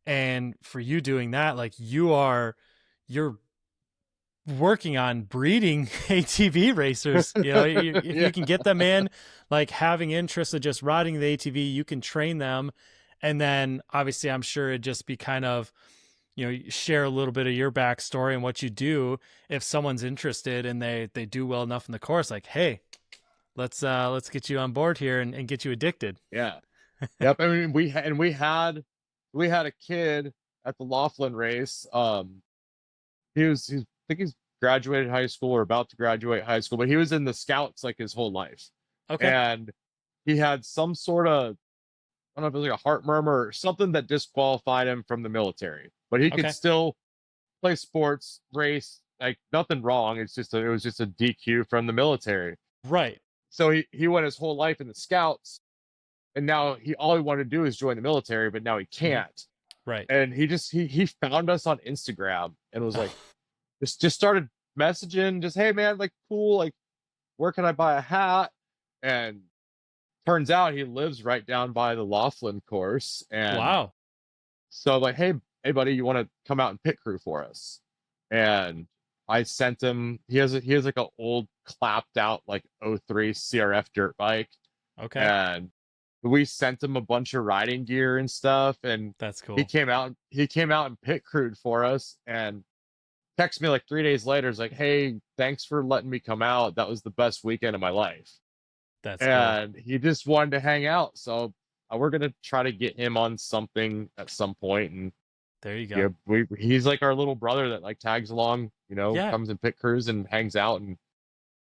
And for you doing that, like you're working on breeding ATV racers. If Yeah. you can get them in, like having interest of just riding the ATV, you can train them. And then obviously I'm sure it'd just be kind of share a little bit of your backstory and what you do if someone's interested and they do well enough in the course, like, hey, let's get you on board here and get you addicted. Yeah. Yep. I mean, we had a kid at the Laughlin race. I think he's graduated high school or about to graduate high school, but he was in the scouts like his whole life. Okay. And he had some sort of, I don't know if it was like a heart murmur or something that disqualified him from the military, but he could Okay. still play sports, race, like nothing wrong. It was just a DQ from the military. Right. So he went his whole life in the scouts, and now all he wanted to do is join the military, but now he Hmm. can't. Right. And he found us on Instagram and was like, just started messaging, just, hey man, like cool, like where can I buy a hat? And turns out he lives right down by the Laughlin course. And Wow. so I'm like, hey buddy, you want to come out and pit crew for us? And I sent him, he has like an old clapped out like '03 CRF dirt bike. Okay. And we sent him a bunch of riding gear and stuff. And That's cool. he came out and pit crewed for us, and texted me like 3 days later. It's like, hey, thanks for letting me come out. That was the best weekend of my life. That's cool. And he just wanted to hang out. So we're gonna try to get him on something at some point. And There you yeah, go. he's like our little brother that like tags along, Yeah. comes in pit crews and hangs out and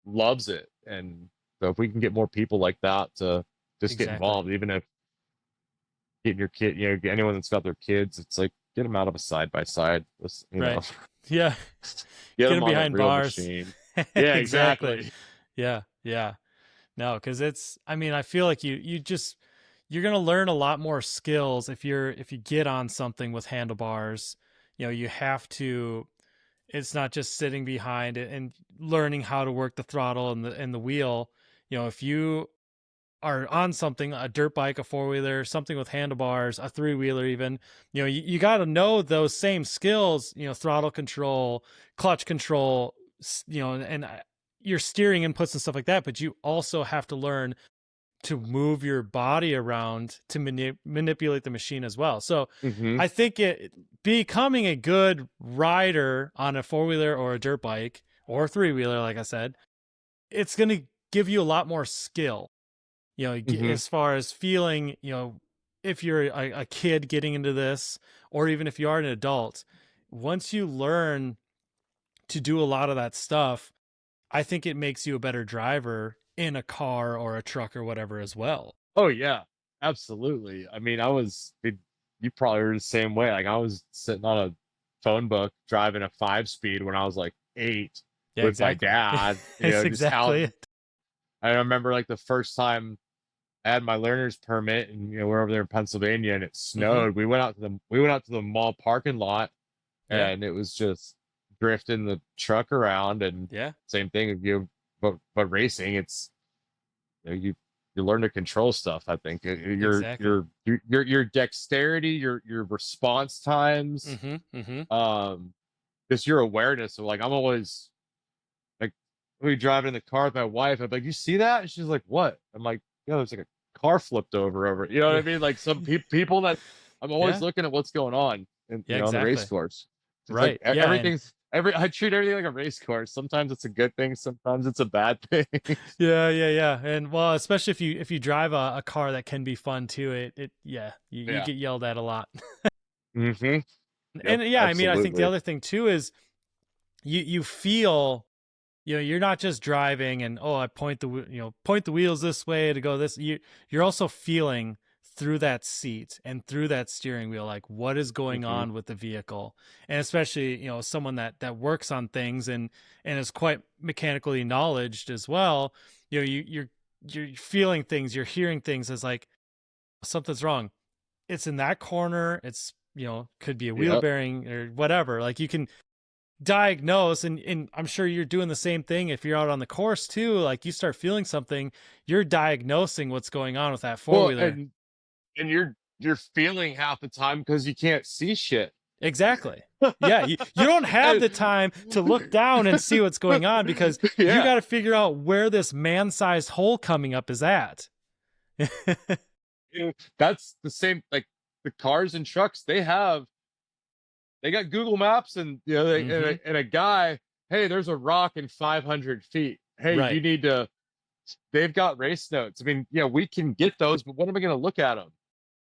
loves it. And so if we can get more people like that to just get Exactly. involved, even if getting your kid, anyone that's got their kids, it's like get them out of a side by side. Right. Yeah. Get Get them them on a behind real bars. machine. Yeah, Exactly. exactly. Yeah. Yeah. No, because I mean, I feel like you're gonna learn a lot more skills if you get on something with handlebars, you have to, it's not just sitting behind it and learning how to work the throttle and the wheel. If you are on something, a dirt bike, a four-wheeler, something with handlebars, a three-wheeler even, you got to know those same skills, throttle control, clutch control, and your steering inputs and stuff like that. But you also have to learn to move your body around to manipulate the machine as well. So I think becoming a good rider on a four-wheeler or a dirt bike or a three-wheeler, like I said, it's going to give you a lot more skill, as far as feeling, if you're a kid getting into this, or even if you are an adult, once you learn to do a lot of that stuff, I think it makes you a better driver in a car or a truck or whatever as well. Oh yeah, absolutely. I mean, you probably were the same way. Like I was sitting on a phone book driving a 5-speed when I was like 8 Yeah, with exactly. my dad. That's Just out. exactly it. I remember like the first time I had my learner's permit, and we're over there in Pennsylvania, and it snowed. We went out to the mall parking lot, Yeah. and it was just drifting the truck around. And Yeah. same thing if but racing, it's you learn to control stuff. I think Exactly. your dexterity, your response times, just your awareness. So like I'm always like, we driving in the car with my wife. I'm like, you see that? And she's like, what? I'm like, there's like a car flipped over. You know what I mean? Like some people that I'm always Yeah. looking at what's going on Yeah, on the race exactly. course. It's like Right. Yeah. I treat everything like a race course. Sometimes it's a good thing, sometimes it's a bad thing. Yeah. And well, especially if you drive a car that can be fun too, you Yeah. get yelled at a lot. Yep, And yeah, I mean, I think the absolutely. other thing too is you feel, you're not just driving and, I point point the wheels this way to go this. You're also feeling through that seat and through that steering wheel, like what is going on with the vehicle. And especially, someone that works on things and is quite mechanically knowledgeable as well, you're feeling things, you're hearing things as like something's wrong. It's in that corner. It's, could be a wheel Yep. bearing or whatever. Like you can diagnose, and I'm sure you're doing the same thing if you're out on the course too. Like you start feeling something, you're diagnosing what's going on with that Well, four-wheeler. and you're feeling half the time because you can't see shit. Exactly. Yeah, you don't have the time to look down and see what's going on because you Yeah. got to figure out where this man-sized hole coming up is at. That's the same, like the cars and trucks, they got Google Maps, and and a guy, hey, there's a rock in 500 feet. Hey, Right. you need to. They've got race notes. I mean, we can get those, but when am I going to look at them?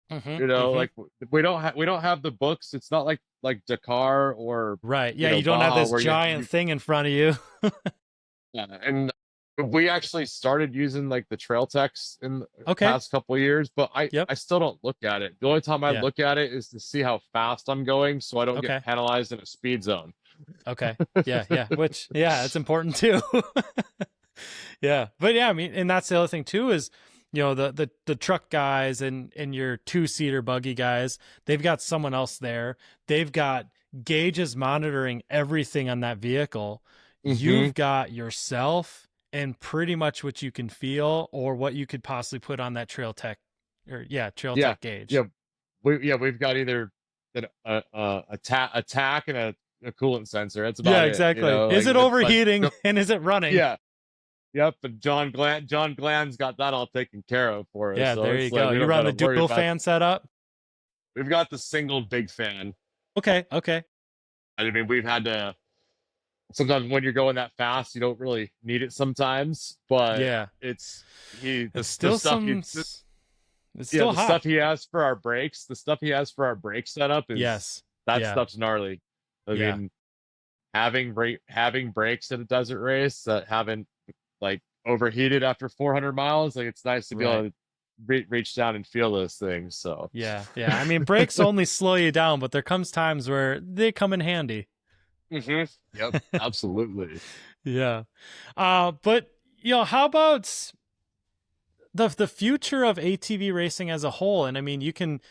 Like we don't have the books. It's not like Dakar or Right. Yeah, you don't have Baja this where giant thing in front of you. yeah. And we actually started using like the trail text in the Okay. past couple of years, but Yep. I still don't look at it. The only time I Yeah. look at it is to see how fast I'm going, so I don't Okay. get penalized in a speed zone. Okay. Yeah. Which, yeah, it's important too. Yeah. But yeah, I mean, and that's the other thing too is, the truck guys and your two-seater buggy guys, they've got someone else there. They've got gauges monitoring everything on that vehicle. You've got yourself and pretty much what you can feel or what you could possibly put on that trail tech tech gauge. Yeah. We've got either attack and a coolant sensor. That's about Yeah, it. exactly. Is Like it it's like overheating and is it running? yeah. Yep, but John Gland's got that all taken care of for us. Yeah, So there it's you like go. we You don't run got the to worry dual about. fan setup. We've got the single big fan. Okay. I mean, we've had to. Sometimes when you're going that fast, you don't really need it sometimes, but Yeah. it's It's the still stuff it's still the hot. stuff he has for our brakes, the stuff he has for our brake setup is Yes. that Yeah. stuff's gnarly. I Yeah. mean, having brakes at a desert race that haven't like overheated after 400 miles, like it's nice to be able to reach down and feel those things. So Yeah. I mean, brakes only slow you down, but there comes times where they come in handy. Yep, absolutely. Yeah. But how about the future of ATV racing as a whole? And I mean, you can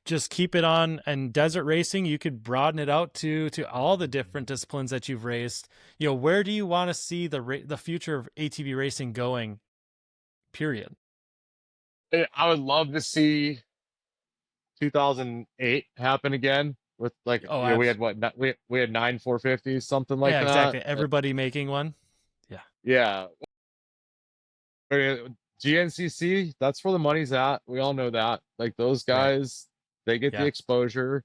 just keep it on. And desert racing, you could broaden it out to all the different disciplines that you've raced. Where do you want to see the future of ATV racing going? Period. I would love to see 2008 happen again with like, Oh, we had we had 9 450s, something like yeah, that. exactly. Everybody making one. Yeah. Yeah. GNCC, that's where the money's at. We all know that. Like those Right. guys, they get the Yeah. exposure.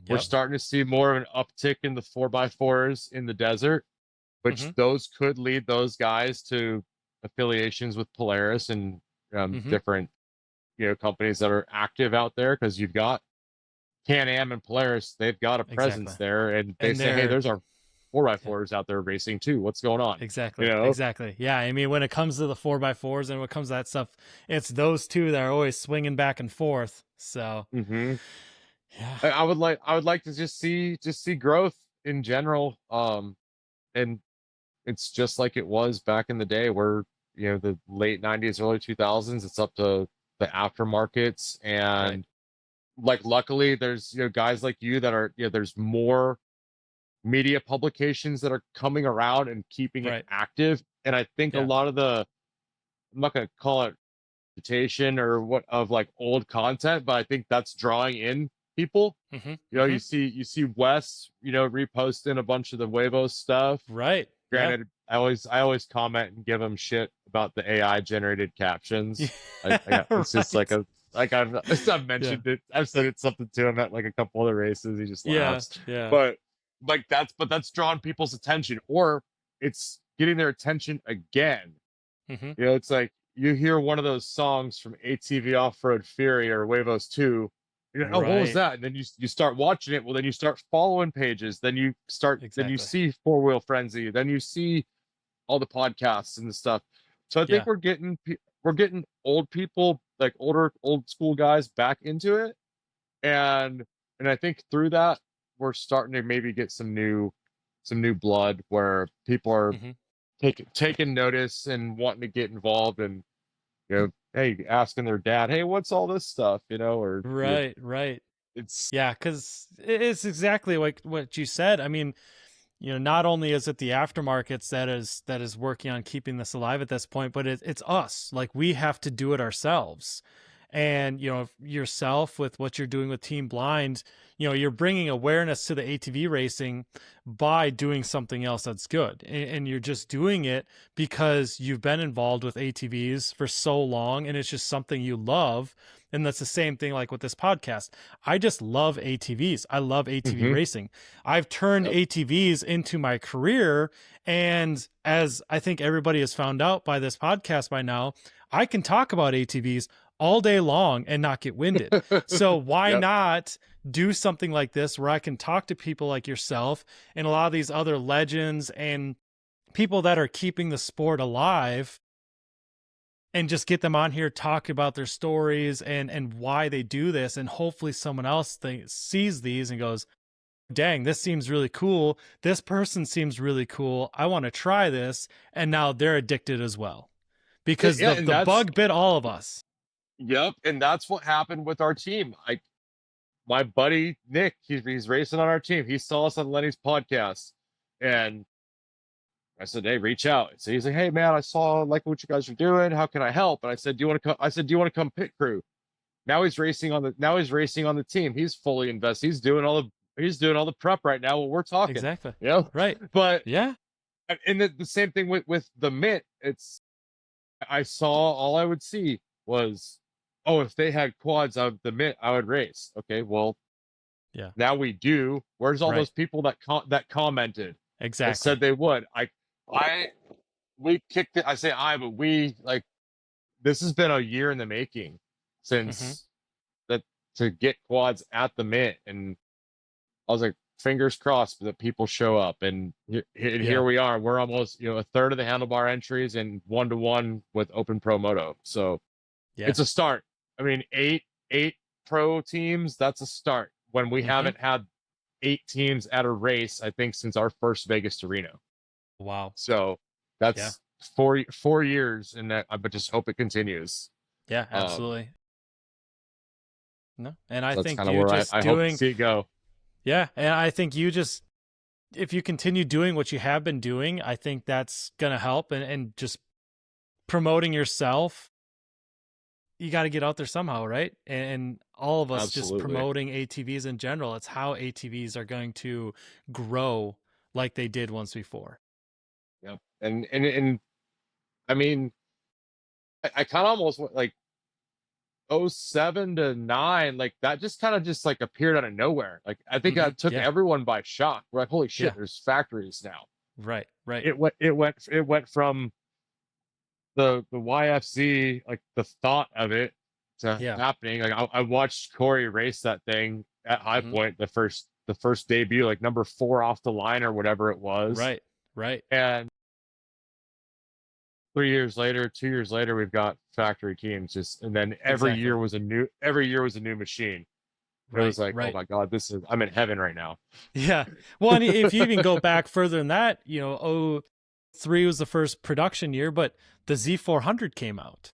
We're Yep. starting to see more of an uptick in the 4x4s in the desert, which Mm-hmm. those could lead those guys to affiliations with Polaris and Mm-hmm. different companies that are active out there, because you've got Can-Am and Polaris, they've got a Exactly. presence there, and they And say, hey, they're there's our 4x4s out there racing too. What's going on? You exactly, know? exactly. Yeah, I mean, when it comes to the 4x4s and when it comes to that stuff, it's those two that are always swinging back and forth. So, hmm yeah. I would like to just see growth in general. And it's just like it was back in the day, where the late 90s, early 2000s. It's up to the aftermarkets, Right. and like luckily there's guys like you that are there's more media publications that are coming around and keeping it Right. active. And I think a Yeah. lot of the, I'm not going to call it reputation or what of like old content, but I think that's drawing in people. Mm-hmm. You Mm-hmm. see Wes, reposting a bunch of the Huevos stuff. Right. Yeah. Granted, I always comment and give him shit about the AI generated captions. It's just like Right. I've Yeah. mentioned it. I've said it something to him at like a couple other races. He just Yeah. laughs. Yeah. But like that's drawn people's attention, or it's getting their attention again. Mm-hmm. It's like you hear one of those songs from ATV Off Road Fury or Huevos 2. Oh, what was Right. that? And then you start watching it. Well, then you start following pages. Then you Exactly. see Four Wheel Frenzy. Then you see all the podcasts and the stuff. So I think Yeah. we're getting old people, like older old school guys, back into it, and I think through that we're starting to maybe get some new blood where people are Mm-hmm. taking notice and wanting to get involved, and hey, asking their dad, hey, what's all this stuff, or Right. Right. it's Yeah, because it's exactly like what you said. I mean, not only is it the aftermarkets that is working on keeping this alive at this point, but it's us. Like we have to do it ourselves. And yourself with what you're doing with Team Blind, you're bringing awareness to the ATV racing by doing something else that's good, and you're just doing it because you've been involved with ATVs for so long, and it's just something you love. And that's the same thing like with this podcast. I just love ATVs. I love ATV mm-hmm, racing. I've turned yep. ATVs into my career. And as I think everybody has found out by this podcast by now, I can talk about ATVs all day long and not get winded. So why Yep. not do something like this where I can talk to people like yourself and a lot of these other legends and people that are keeping the sport alive, and just get them on here, talk about their stories and why they do this, and hopefully someone else sees these and goes, dang, this seems really cool, this person seems really cool, I want to try this, and now they're addicted as well, because Yeah, the and the that's bug bit all of us. yep, and that's what happened with our team. My buddy Nick, he's racing on our team. He saw us on Lenny's podcast, and I said, "Hey, reach out." So he's like, "Hey, man, I saw like what you guys are doing. How can I help?" And I said, "Do you want to come?" I said, "Do you want to come pit crew?" Now he's racing on the team. He's fully invested. He's doing all the prep right now while we're talking. Exactly. You know, Right. but Yeah. and the same thing with the Mint. I saw all I would see was, oh, if they had quads of the Mint, I would race. Okay, well, Yeah. now we do. Where's all Right. those people that commented that said Exactly. they would? I we kicked it. I say but we like this has been a year in the making Mm-hmm. since that to get quads at the Mint, and I was like, fingers crossed that people show up, and here Yeah. we are. We're almost a third of the handlebar entries and 1-to-1 with Open Pro Moto. So Yeah. it's a start. I mean, eight pro teams. That's a start. When we Mm-hmm. haven't had 8 teams at a race, I think since our first Vegas to Reno. Wow. So Yeah. that's 4 years, and that I but just hope it continues. Yeah, Um, absolutely. No, and I So that's think kind of you where just I hope to doing, see it go. yeah, and I think you just, if you continue doing what you have been doing, I think that's gonna help, and just promoting yourself. You got to get out there somehow, right? And all of us just Absolutely. promoting ATVs in general. It's how ATVs are going to grow like they did once before. Yep. And I mean, I kind of almost went like '07 to 9, like that just kind of just like appeared out of nowhere. Like I think that took Yeah, everyone by shock. We're like, holy yeah, shit, there's factories now. right, right. It went from the YFC, like the thought of it to Yeah, happening. Like I watched Corey race that thing at High hmm Point, the first debut, like number 4 off the line or whatever it was. right, right. And 3 years later, 2 years later, we've got factory teams just, and then Exactly. every year was a new machine. It Right, was like, oh right. my God, I'm in heaven right now. Yeah. Well, and if you even go back further than that, oh, 03 was the first production year, but the Z400 came out,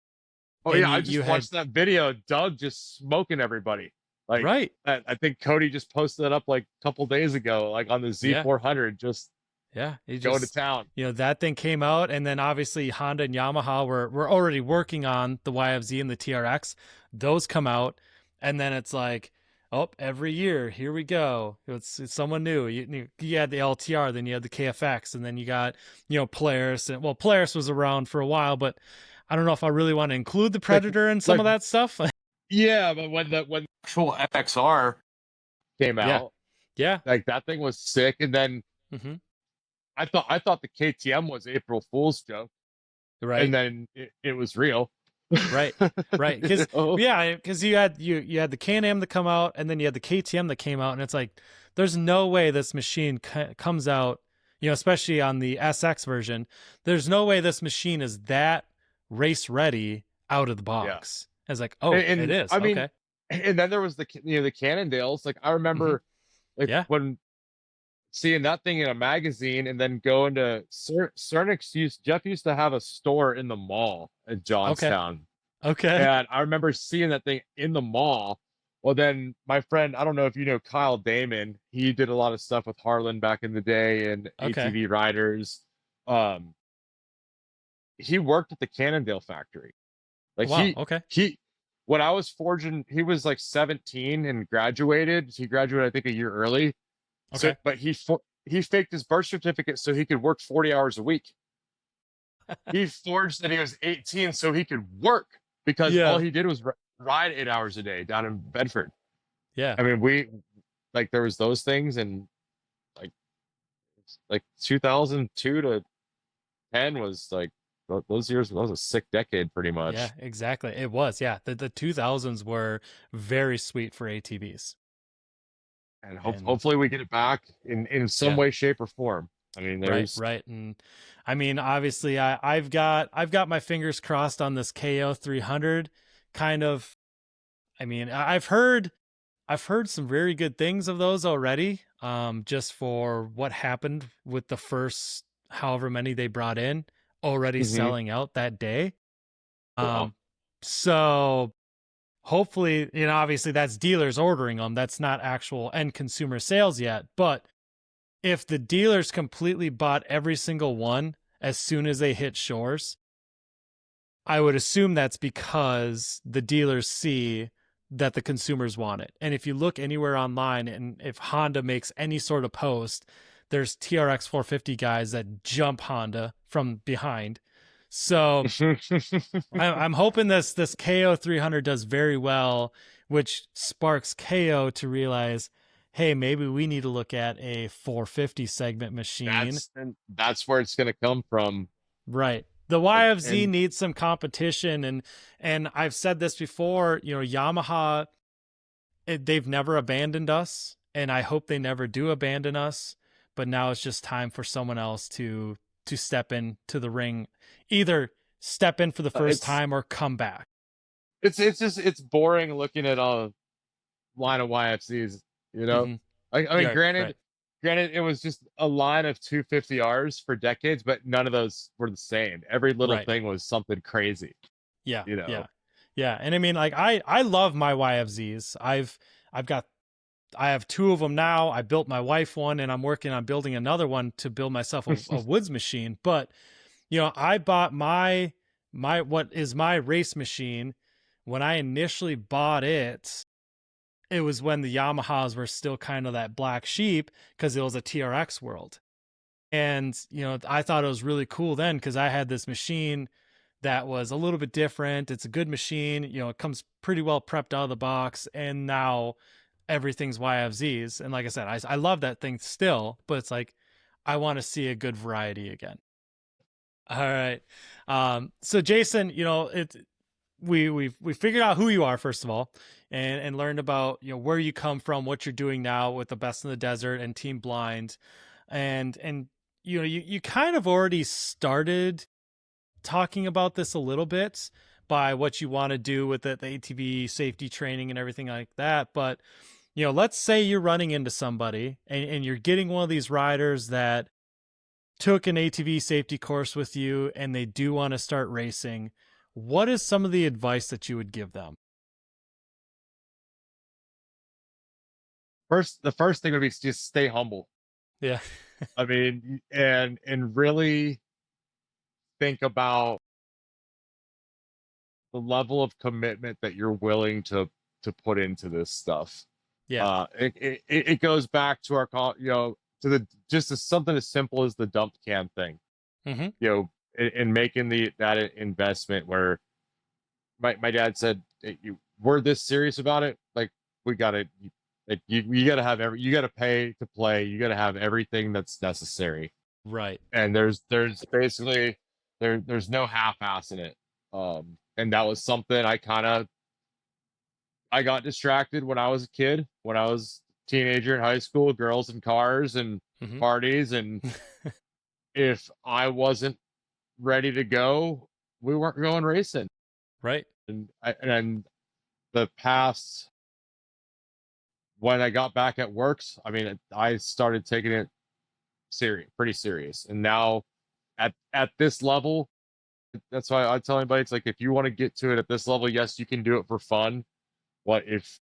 Oh and yeah, I you just had, watched that video. Doug just smoking everybody. Like right. I think Cody just posted it up like a couple days ago, like on the Yeah. Z400, just Yeah, it going to just, town. that thing came out, and then obviously Honda and Yamaha were already working on the YFZ and the TRX. Those come out, and then it's like, oh, every year, here we go. It's someone new. You had the LTR, then you had the KFX, and then you got, Polaris. And well, Polaris was around for a while, but I don't know if I really want to include the Like Predator and some like of that stuff. yeah, but when the actual FXR came Yeah, out, yeah, like that thing was sick. And then hmm I thought the KTM was April Fool's joke, and right. then it was real. Right. Right. Cause Oh, yeah, because you had the Can-Am that come out, and then you had the KTM that came out, and it's like, there's no way this machine comes out, especially on the SX version. There's no way this machine is that race ready out of the yeah. box. It's like, And, oh, it and is. I mean, Okay. and then there was the Cannondales. Like I hmm remember like Yeah. when seeing that thing in a magazine, and then going to Jeff used to have a store in the mall at Okay. Johnstown. Okay. And I remember seeing that thing in the mall. Well, then my friend, I don't know if you know Kyle Damon, he did a lot of stuff with Harlan back in the day and Okay. ATV riders. Um, he worked at the Cannondale factory. Like Wow. Okay. he when I was forging, he was like 17 and graduated. He graduated, I think, a year early. So, Okay. but he faked his birth certificate so he could work 40 hours a week. He forged that he was 18 so he could work, because all Yeah. he did was ride 8 hours a day down in Bedford. Yeah. I mean, there was those things, and like 2002 to 10 was like those years. That was a sick decade, pretty Yeah. much. Exactly. It was. Yeah. The 2000s were very sweet for ATVs. And And hopefully we get it back in some yeah. way, shape, or form. I mean, Right, there's right. And I mean, obviously I've got my fingers crossed on this KO 300 kind of. I mean, I've heard some very good things of those already. Just for what happened with the first however many they brought in, already Mhm. selling out that day. Yeah. Um so hopefully, obviously that's dealers ordering them. That's not actual end consumer sales yet, but if the dealers completely bought every single one as soon as they hit shores, I would assume that's because the dealers see that the consumers want it. And if you look anywhere online, and if Honda makes any sort of post, there's TRX 450 guys that jump Honda from behind. So I'm hoping this KO 300 does very well, which sparks KO to realize, hey, maybe we need to look at a 450 segment machine. That's where it's going to come from. Right. The Like, YFZ and needs some competition, and I've said this before, Yamaha, they've never abandoned us, and I hope they never do abandon us, but now it's just time for someone else to step into the ring, either step in for the first it's time or come back. it's boring looking at a line of YFCs. You know, Mm-hmm. I mean, Yeah, granted, right. granted, it was just a line of 250Rs for decades, but none of those were the same. Every little Right. thing was something crazy. Yeah. You Yeah. know, Yeah. And I mean, like I love my YFZs. I've got I have two of them now. I built my wife one, and I'm working on building another one to build myself a woods machine. But I bought my what is my race machine. When I initially bought it, it was when the Yamahas were still kind of that black sheep because it was a TRX world. And I thought it was really cool then because I had this machine that was a little bit different. It's a good machine. It comes pretty well prepped out of the box, and now everything's YFZs. And like I said, I love that thing still, but it's like I want to see a good variety again. All right. So Jason, we figured out who you are first of all, and learned about where you come from, what you're doing now with the Best in the Desert and Team Blind, and you kind of already started talking about this a little bit by what you want to do with the ATV safety training and everything like that. But let's say you're running into somebody and you're getting one of these riders that took an ATV safety course with you and they do want to start racing. What is some of the advice that you would give them? The first thing would be just stay humble. Yeah. I mean, and really think about the level of commitment that you're willing to put into this stuff. Yeah. It goes back to our to the just as something as simple as the dump can thing. Mm-hmm. In making that investment where my dad said, hey, we're this serious about it, like we gotta like you gotta have you gotta pay to play, you gotta have everything that's necessary. Right. And there's basically there's no half-ass in it. And that was something I got distracted when I was a kid, when I was a teenager in high school, girls and cars and Mm-hmm. parties. And if I wasn't ready to go, we weren't going racing. Right. And the past, when I got back at WORCS, I mean, I started taking it pretty serious. And now at this level, that's why I tell anybody, it's like, if you want to get to it at this level, yes, you can do it for fun. But if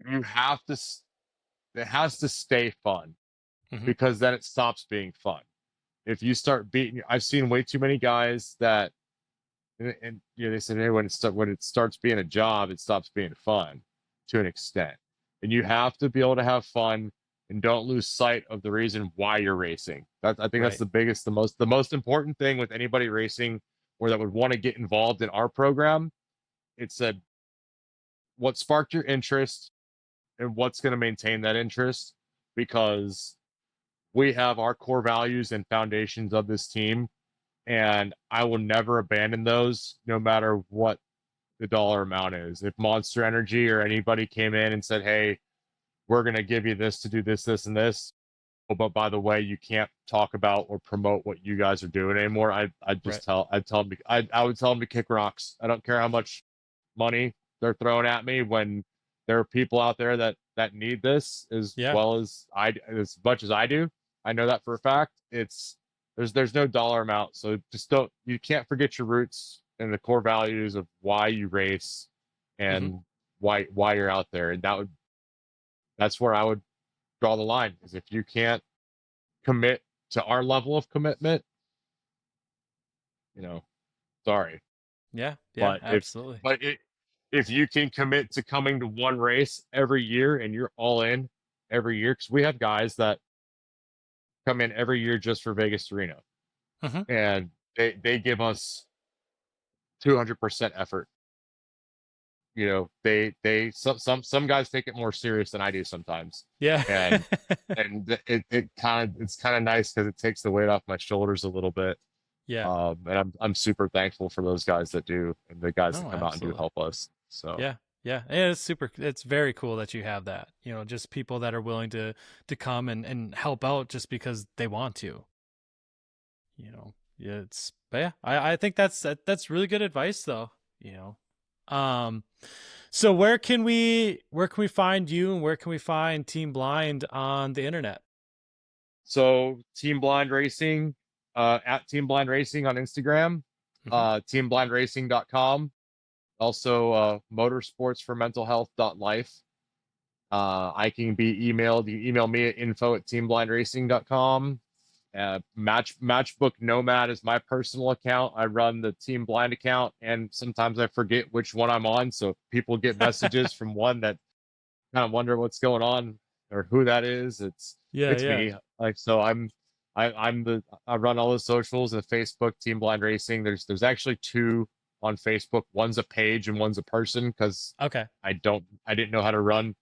you have to, it has to stay fun, Mm-hmm. because then it stops being fun. If you start beating, I've seen way too many guys that, and they said, hey, when it starts being a job, it stops being fun to an extent. And you have to be able to have fun and don't lose sight of the reason why you're racing. I think that's Right. the biggest, the most important thing with anybody racing or that would want to get involved in our program. It's what sparked your interest and what's going to maintain that interest, because we have our core values and foundations of this team, and I will never abandon those no matter what the dollar amount is. If Monster Energy or anybody came in and said, hey, we're going to give you this to do this, this, and this, oh, but by the way, you can't talk about or promote what you guys are doing anymore, Right. I'd tell them, I would tell them to kick rocks. I don't care how much money they're throwing at me, when there are people out there that need this as Yeah. well as as much as I do. I know that for a fact. There's no dollar amount, so just don't, you can't forget your roots and the core values of why you race Mm-hmm. and why you're out there. And that's where I would draw the line, is if you can't commit to our level of commitment, you know, sorry. Yeah. Yeah. But Absolutely. if you can commit to coming to one race every year and you're all in every year, because we have guys that come in every year just for Vegas to Reno, Mm-hmm. and they give us 200% effort. Some guys take it more serious than I do sometimes, Yeah. and it's kind of nice because it takes the weight off my shoulders a little bit. Yeah. And I'm super thankful for those guys that do, and the guys that Oh, come out and do absolutely. help us. So Yeah. Yeah. And it's super, it's very cool that you have that, just people that are willing to come and help out just because they want to, yeah, but yeah, I think that's really good advice though, um, so where can we find you, and where can we find Team Blind on the internet? Team Blind Racing, at Team Blind Racing on Instagram, Mm-hmm. teamblindracing.com. Also, motorsports for mental health.life. I can be emailed. You email me at info@teamblindracing.com. Matchbook Nomad is my personal account. I run the Team Blind account, and sometimes I forget which one I'm on. So people get messages from one that kind of wonder what's going on or who that is. Yeah, It's yeah. me. Like so, I run all the socials, the Facebook Team Blind Racing. There's actually two on Facebook. One's a page and one's a person because Okay. I didn't know how to run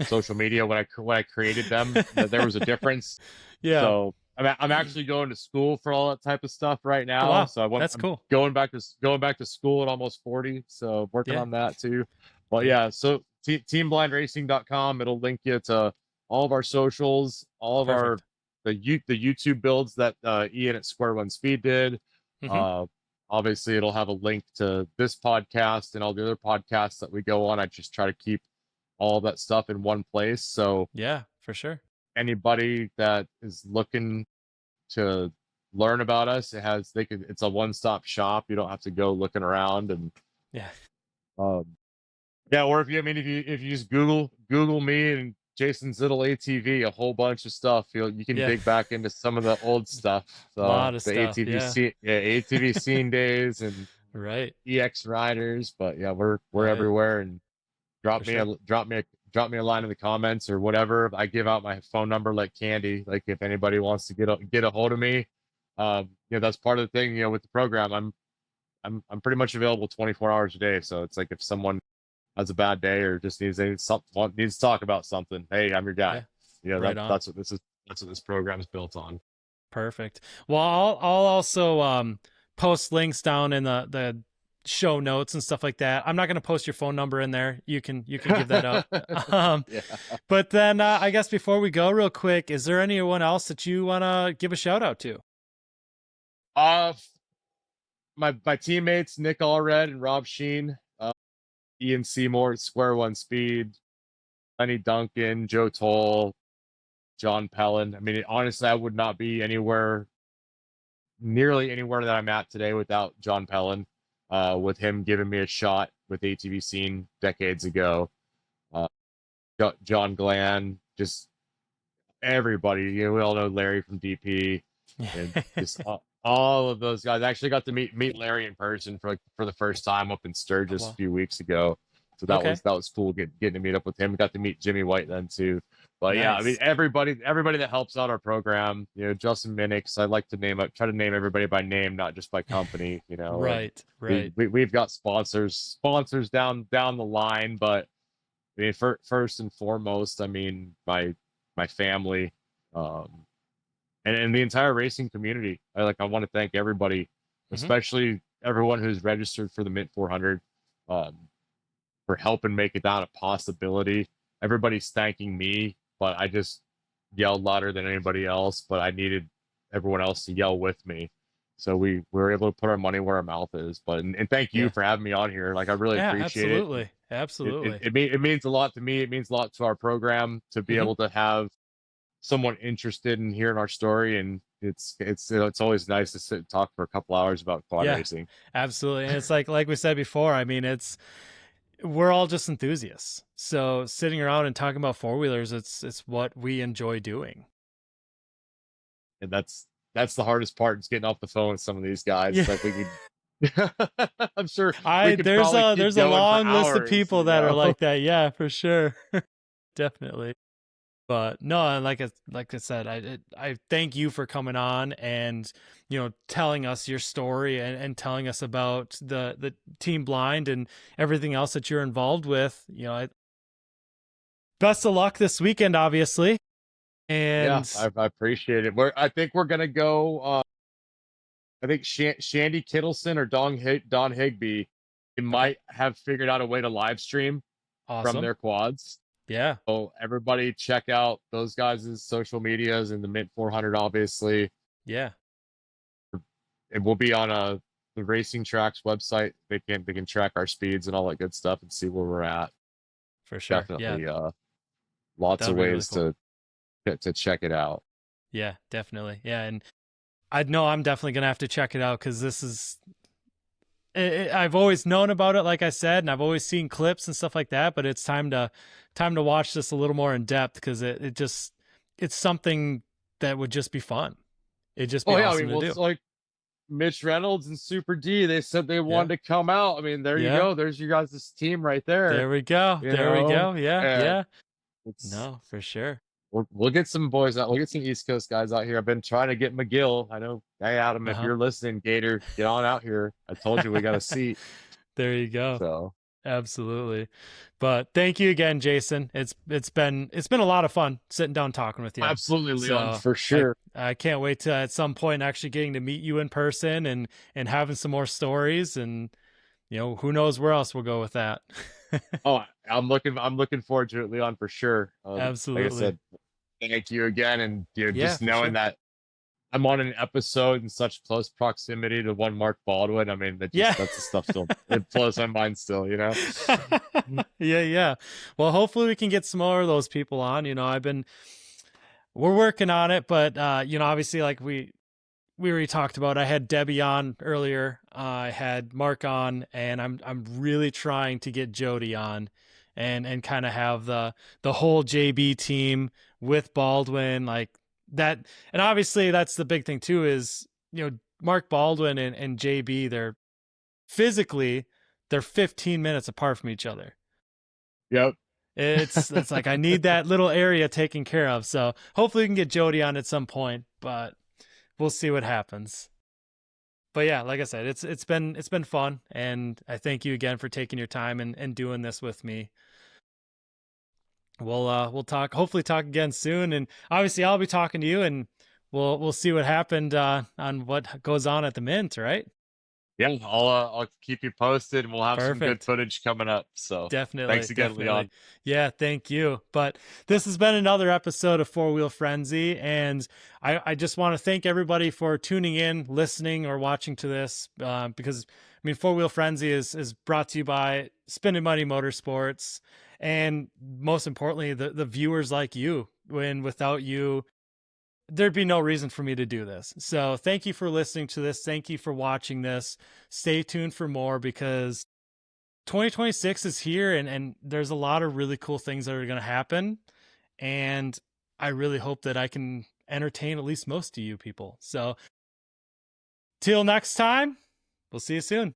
social media when I created them. There was a difference. Yeah. So I'm actually going to school for all that type of stuff right Oh, now. wow. So That's I'm cool. going back to school at almost 40. So working Yeah. on that too. But Yeah. yeah, so teamblindracing.com, it'll link you to all of our socials, all of our Perfect. the YouTube builds that Ian at Square One Speed did. Mm-hmm. Uh, Obviously, it'll have a link to this podcast and all the other podcasts that we go on. I just try to keep all that stuff in one place. So Yeah, for sure. anybody that is looking to learn about us, it's a one-stop shop. You don't have to go looking around and Yeah. um yeah, or if you just Google me and Jason Zittel ATV, a whole bunch of stuff. You can Yeah. dig back into some of the old stuff. A So lot of the stuff. Yeah. ATV scene days and Right. EX riders. But yeah, we're Right. everywhere. And For sure. drop me a line in the comments or whatever. I give out my phone number like candy. Like if anybody wants to get a hold of me, that's part of the thing. With the program, I'm pretty much available 24 hours a day. So it's like if someone has a bad day or just needs needs to talk about something, hey, I'm your guy. Yeah. Right on. That's what this program is built on. Perfect. Well, I'll also post links down in the show notes and stuff like that. I'm not going to post your phone number in there. You can give that out. Um, Yeah. but then I guess before we go, real quick, is there anyone else that you want to give a shout out to? Uh, my teammates Nick Allred and Rob Sheen, Ian Seymour at Square One Speed, Lenny Duncan, Joe Toll, John Pellin. I mean, honestly, I would not be nearly anywhere that I'm at today without John Pellin. With him giving me a shot with ATV Scene decades ago. Uh, John Glenn, just everybody. We all know Larry from DP, and just all of those guys. I actually got to meet Larry in person for the first time up in Oh, Sturgis a well. few weeks ago. So Okay. that was cool getting to meet up with him. Got to meet Jimmy White then too. But yeah, I mean Nice. everybody that helps out our program, Justin Minix. I like to try to name everybody by name, not just by company, and Right. Right. we've got sponsors down the line, but I mean first and foremost, I mean my family, um, and the entire racing community. I want to thank everybody, Mm-hmm. especially everyone who's registered for the Mint 400, um, for helping make it not a possibility. Everybody's thanking me, but I just yelled louder than anybody else. But I needed everyone else to yell with me, so we were able to put our money where our mouth is. But and thank you Yeah. for having me on here. Like I really Yeah. appreciate it. Absolutely. Absolutely. It means a lot to me. It means a lot to our program to be Mm-hmm. able to have someone interested in hearing our story, and it's always nice to sit and talk for a couple hours about quad Yeah. racing. Absolutely. And it's like we said before. I mean, we're all just enthusiasts. So sitting around and talking about four wheelers, it's what we enjoy doing. And that's the hardest part, is getting off the phone with some of these guys. Yeah. Like we could I'm sure we could There's probably a keep there's a going for long list of hours, people that are like that. Yeah, for sure. Definitely. But no, and like I said, I thank you for coming on and telling us your story and telling us about the Team Blind and everything else that you're involved with. Best of luck this weekend, obviously. Yeah, And I appreciate it. I think we're gonna go. I think Shandy Kittleson or Don Higby, they okay, might have figured out a way to live stream from awesome. their quads. Yeah, So everybody check out those guys' social medias and the Mint 400. Obviously, yeah, it will be on the racing tracks website. They can track our speeds and all that good stuff and see where we're at. for sure. Yeah, Definitely, lots that would of be really ways cool. to check it out. Yeah, definitely. Yeah, and I know I'm definitely gonna have to check it out because I've always known about it, like I said, and I've always seen clips and stuff like that, but it's time to watch this a little more in depth, because it's something that would just be fun. It'd just be Oh yeah, I awesome mean, to well, do. it's like Mitch Reynolds and Super D. They said they Yeah. wanted to come out. I mean, there you Yeah. go. There's you guys' team right there. There we go. You There we know, go. Yeah. and Yeah. it's No, for sure. we'll get some boys out. We'll get some East Coast guys out here. I've been trying to get McGill. I know. Hey, Adam, if Uh-huh. you're listening, Gator, get on out here. I told you we got a seat. There you go. So Absolutely. But thank you again, Jason. It's been a lot of fun sitting down talking with you. absolutely, Leon, So for sure. I can't wait to at some point actually getting to meet you in person and having some more stories, and who knows where else we'll go with that. Oh, I'm looking forward to it, Leon, for sure. Like I Absolutely. said, thank you again, and Yeah, just for knowing sure. that I'm on an episode in such close proximity to one Mark Baldwin. I mean, Yeah. that's the stuff still it blows my mind still, you know. Yeah, yeah. Well, hopefully we can get some more of those people on. We're working on it, but obviously, like we already talked about, I had Debbie on earlier. I had Mark on, and I'm really trying to get Jody on, and kind of have the whole JB team with Baldwin, like that. And obviously that's the big thing too, is Mark Baldwin and JB, they're 15 minutes apart from each other. Yep. It's like I need that little area taken care of. So hopefully we can get Jody on at some point, but we'll see what happens. But yeah, like I said, it's been fun, and I thank you again for taking your time and doing this with me. We'll hopefully talk again soon, and obviously I'll be talking to you, and we'll see what happened on what goes on at the Mint, right? Yeah, I'll keep you posted, and we'll have some good Perfect. footage coming up. So Definitely, thanks again, definitely. Leon. Yeah, thank you. But this has been another episode of Four Wheel Frenzy, and I just want to thank everybody for tuning in, listening, or watching to this, because I mean, Four Wheel Frenzy is brought to you by Spending Money Motorsports, and most importantly, the viewers like you. When without you, there'd be no reason for me to do this. So thank you for listening to this. Thank you for watching this. Stay tuned for more, because 2026 is here, and there's a lot of really cool things that are going to happen. And I really hope that I can entertain at least most of you people. So till next time, we'll see you soon.